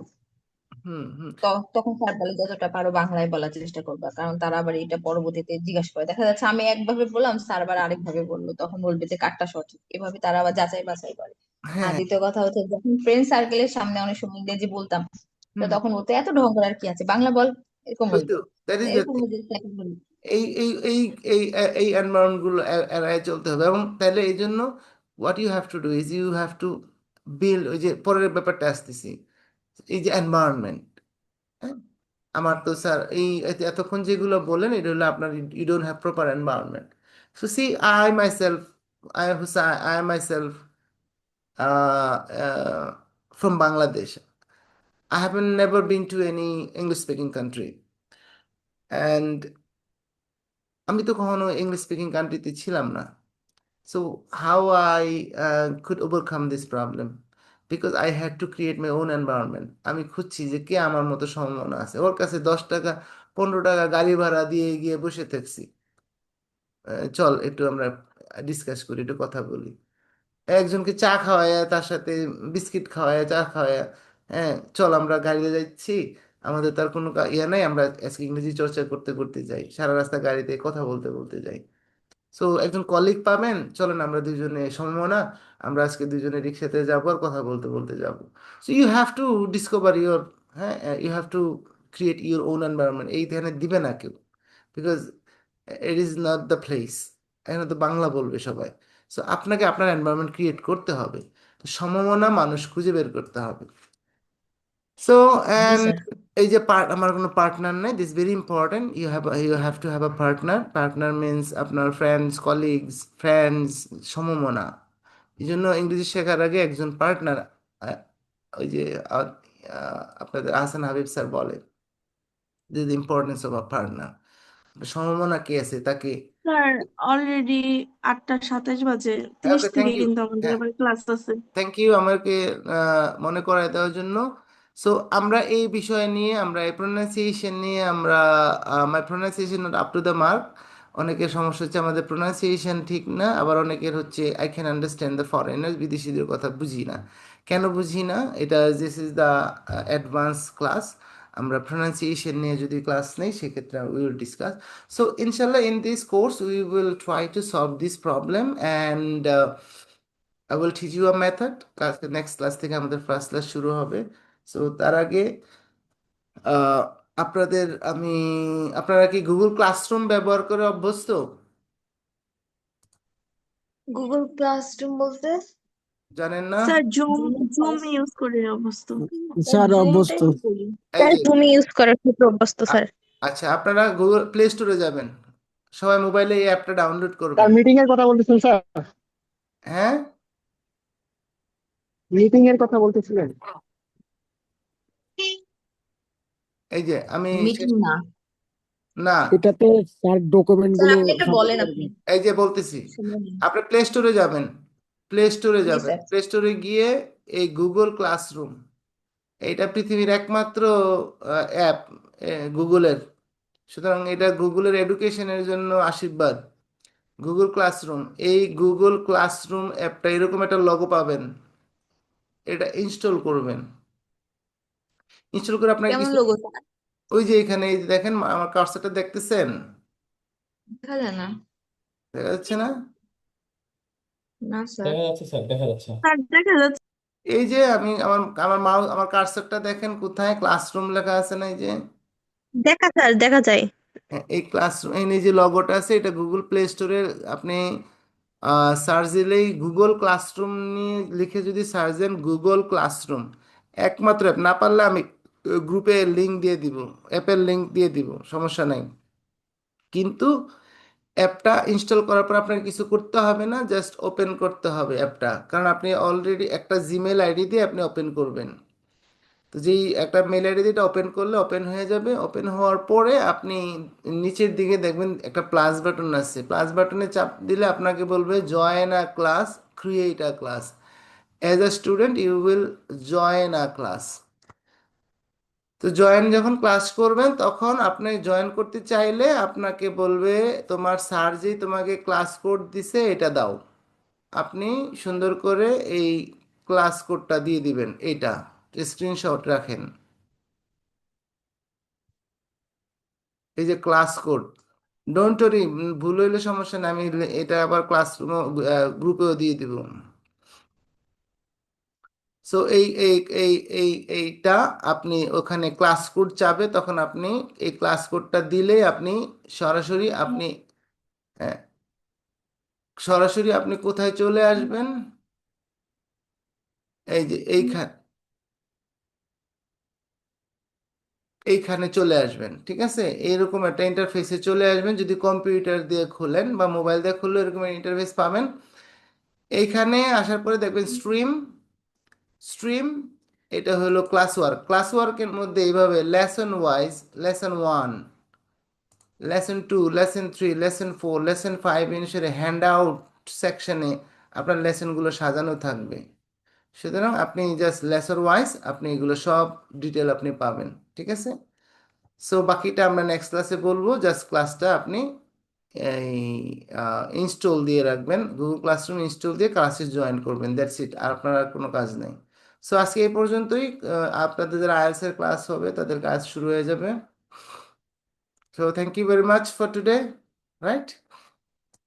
হুম হুম, তখন স্যার বলে যতটা পারো বাংলায় বলার চেষ্টা করবা, কারণ তারা আবার এটা পরবর্তীতে জিজ্ঞাসা করে, দেখা যাচ্ছে আমি একভাবে বললাম স্যার আবার আরেকভাবে বললো, তখন বলবে যে কারটা সঠিক, এভাবে তারা আবার যাচাই বাছাই করে। আর হ্যাঁ দ্বিতীয় কথা হচ্ছে, যখন ফ্রেন্ড সার্কেলের সামনে অনেক সময় ইংরেজি বলতাম, তো হুম, তখন ওতে এত ঢং করার কি আছে, বাংলা বল, এরকম ওই তো, বলতো। দ্যাট ইজ দ্য, এরকম ওদের tackle করি। এই এই এই এই এই এনভায়রনমেন্ট গুলো এড়ায় চলতে হবে। এবং তাহলে এই জন্য what you have to do is you have to build, ওই যে পরের ব্যাপারটা আসতেছি, এই যে এনভায়রনমেন্ট। হ্যাঁ, আমার তো স্যার এই এতক্ষণ যেগুলো বললেন এটা হলো আপনার, you don't have proper environment. So see, I myself, I myself from Bangladesh. I haven't never been to any English speaking country, and আমি তো কখনো ইংলিশ স্পিকিং কান্ট্রিতে ছিলাম না। So how I could overcome this problem, because I had to create my own environment. আমি খুঁজছি যে কে আমার মতো সম্ভাবনা আছে, ওর কাছে 10 টাকা 15 টাকা গাড়ি ভাড়া দিয়ে গিয়ে বসে থাকছি, চল একটু আমরা ডিসকাস করি, একটু কথা বলি। একজনকে চা খাওয়ায়, তার সাথে বিস্কিট খাওয়ায়, চা খাওয়ায়, হ্যাঁ চল আমরা গাড়িতে যাচ্ছি, আমাদের তার কোনো ইয়ে নাই, আমরা আজকে ইংরেজি চর্চা করতে করতে যাই, সারা রাস্তা গাড়িতে কথা বলতে বলতে যাই। সো একজন কলিগ পাবেন, চলেন আমরা দুজনে সমমনা, আমরা আজকে দুজনে রিক্সাতে যাবো আর কথা বলতে বলতে যাবো। So you have to discover your, হ্যাঁ you have to create your own environment. এই ধ্যানে দিবে না কেউ, because it is not the place. এখানে তো বাংলা বলবে সবাই। সো আপনাকে আপনার এনভায়রনমেন্ট ক্রিয়েট করতে হবে, তো সমমনা মানুষ খুঁজে বের করতে হবে। So G and sir. এই যে আমার কোনো পার্টনার নেই, this very important, you have to have a partner. Partner means আপনার ফ্রেন্ডস, কলিগস, ফ্রেন্ডস, সমমনা। এই জন্য ইংরেজি শেখার আগে একজন পার্টনার, ওই যে আপনাদের আহসান হাবিব স্যার বলে, this importance of a partner. সমমনা কে আছে তাকে, স্যার অলরেডি 8টা 27 বাজে, 30 ওকে থ্যাংক থেকে ইউ, কিন্তু আমাদের হ্যাঁ আবার ক্লাস আছে। থ্যাংক ইউ আমাকে মনে করায় দেওয়ার জন্য। সো আমরা এই বিষয় নিয়ে, আমরা এই প্রোনাউন্সিয়েশন নিয়ে, আমরা my pronunciation not up to the mark. অনেকের সমস্যা হচ্ছে আমাদের প্রোনাউন্সিয়েশন ঠিক না, আবার অনেকের হচ্ছে I can understand the foreigners, বিদেশিদের কথা বুঝি না। কেন বুঝি না? এটা this is the advance class. আমরা প্রোনাউন্সিয়েশন নিয়ে যদি ক্লাস নেই, সেক্ষেত্রে উই উইল ডিসকাস। সো ইনশাল্লাহ in this course we will try to solve this problem, and I will teach you a method. Next class থেকে আমাদের ফার্স্ট ক্লাস শুরু হবে। সো তার আগে আহ, আপনারা কি গুগল ক্লাসরুম ব্যবহার করে অভ্যস্ত? গুগল ক্লাসরুম বলতে জানেন না? Sir zoom zoom sir use করে অভ্যস্ত। স্যার অভ্যস্ত। জুমটাই করি। এই যে, জুম ইউজ করার ক্ষেত্রে অভ্যস্ত আ- স্যার। আচ্ছা আপনারা গুগল প্লে স্টোরে যাবেন, সবাই মোবাইলে এই অ্যাপটা ডাউনলোড স্যার করবেন। মিটিং এর কথা বলতেছেন স্যার? হ্যাঁ, মিটিং এর কথা বলতেছিলেন? এই যে আমি মিটিং না না, এটাতে স্যার ডকুমেন্ট স্যার, গুলো আপনি এটা সাবমিট বলেন আপনি। করবেন। এই যে বলতেছি, সময় নেই। আপনি প্লে স্টোরে যাবেন, প্লে স্টোরে জি যাবেন, স্যার। প্লে স্টোরে গিয়ে এই গুগল ক্লাসরুম, এইটা পৃথিবীর একমাত্র অ্যাপ গুগলের। সুতরাং এটা গুগলের এডুকেশনের জন্য আশীর্বাদ, গুগল ক্লাসরুম। এই গুগল ক্লাসরুম অ্যাপটা এরকম একটা লগো পাবেন, এটা ইনস্টল করবেন। ইনস্টল করে আপনাকে কেমন কিছু, লোগো স্যার? ওই যে এখানে এই যে দেখেন আমার কার্সারটা দেখতেছেন, দেখা যায় না। দেখা যাচ্ছে না? না স্যার। দেখা যাচ্ছে স্যার, দেখা যাচ্ছে। স্যার দেখা যাচ্ছে। এই যে আমি আমার আমার মাউস, আমার কার্সারটা দেখেন কোথায়, ক্লাসরুম লেখা আছে না, এই যে, দেখা স্যার দেখা যায়। হ্যাঁ, এই ক্লাসরুম, এই যে লগোটা আছে, এটা গুগল প্লে স্টোরে আপনি সার্চ দিলেই গুগল ক্লাসরুম নিয়ে লিখে যদি সার্চ দেন, গুগল ক্লাসরুম একমাত্র অ্যাপ। না পারলে আমি গ্রুপে লিংক দিয়ে দিব, অ্যাপের লিংক দিয়ে দিব, সমস্যা নাই। কিন্তু অ্যাপটা ইনস্টল করার পর আপনাকে কিছু করতে হবে না, জাস্ট ওপেন করতে হবে অ্যাপটা, কারণ আপনি অলরেডি একটা জিমেল আইডি দিয়ে আপনি ওপেন করবেন। তো যেই একটা মেল আইডি দিয়ে ওপেন করলে ওপেন হয়ে যাবে। ওপেন হওয়ার পরে আপনি নিচের দিকে দেখবেন একটা প্লাস বাটন আছে, প্লাস বাটনে চাপ দিলে আপনাকে বলবে join a class, create a class. As a student you will join a class. তো জয়েন যখন ক্লাস করবেন তখন আপনি জয়েন করতে চাইলে আপনাকে বলবে তোমার স্যার যেই তোমাকে ক্লাস কোড দিছে এটা দাও। আপনি সুন্দর করে এই ক্লাস কোডটা দিয়ে দিবেন, এটা স্ক্রিনশট রাখেন, এই যে ক্লাস কোড। ডোন্ট ওরি, ভুল হইলে সমস্যা নেই, আমি এটা আবার ক্লাসরুম গ্রুপেও দিয়ে দিব। সো এইটা আপনি ওখানে ক্লাস কোড চাবে, তখন আপনি এই ক্লাস কোডটা দিলেই আপনি সরাসরি আপনি হ্যাঁ, সরাসরি আপনি কোথায় চলে আসবেন, এই যে এইখানে চলে আসবেন। ঠিক আছে, এইরকম একটা ইন্টারফেসে চলে আসবেন। যদি কম্পিউটার দিয়ে খোলেন বা মোবাইল দিয়ে খুললে এরকম ইন্টারফেস পাবেন। এইখানে আসার পরে দেখবেন স্ট্রিম, স্ট্রিম এটা হলো ক্লাস ওয়ার্ক। ক্লাস ওয়ার্কের মধ্যে এইভাবে lesson wise, lesson 1, lesson 2, lesson 3, lesson 4, lesson 5 অনুসারে হ্যান্ড আউট সেকশনে আপনার লেসনগুলো সাজানো থাকবে। সুতরাং আপনি জাস্ট লেসন ওয়াইজ আপনি এগুলো সব ডিটেল আপনি পাবেন। ঠিক আছে, সো বাকিটা আমরা নেক্সট ক্লাসে বলবো। জাস্ট ক্লাসটা আপনি এই ইনস্টল দিয়ে রাখবেন, গুগল ক্লাসরুম ইনস্টল দিয়ে ক্লাসে জয়েন করবেন, দ্যাটস ইট। আর আপনার আর কোনো কাজ নেই। সো আজকে এই পর্যন্তই। আপনাদের যারা আইএলটিএস এর ক্লাস হবে তাদের কাজ শুরু হয়ে যাবে। So thank you very much for today, right?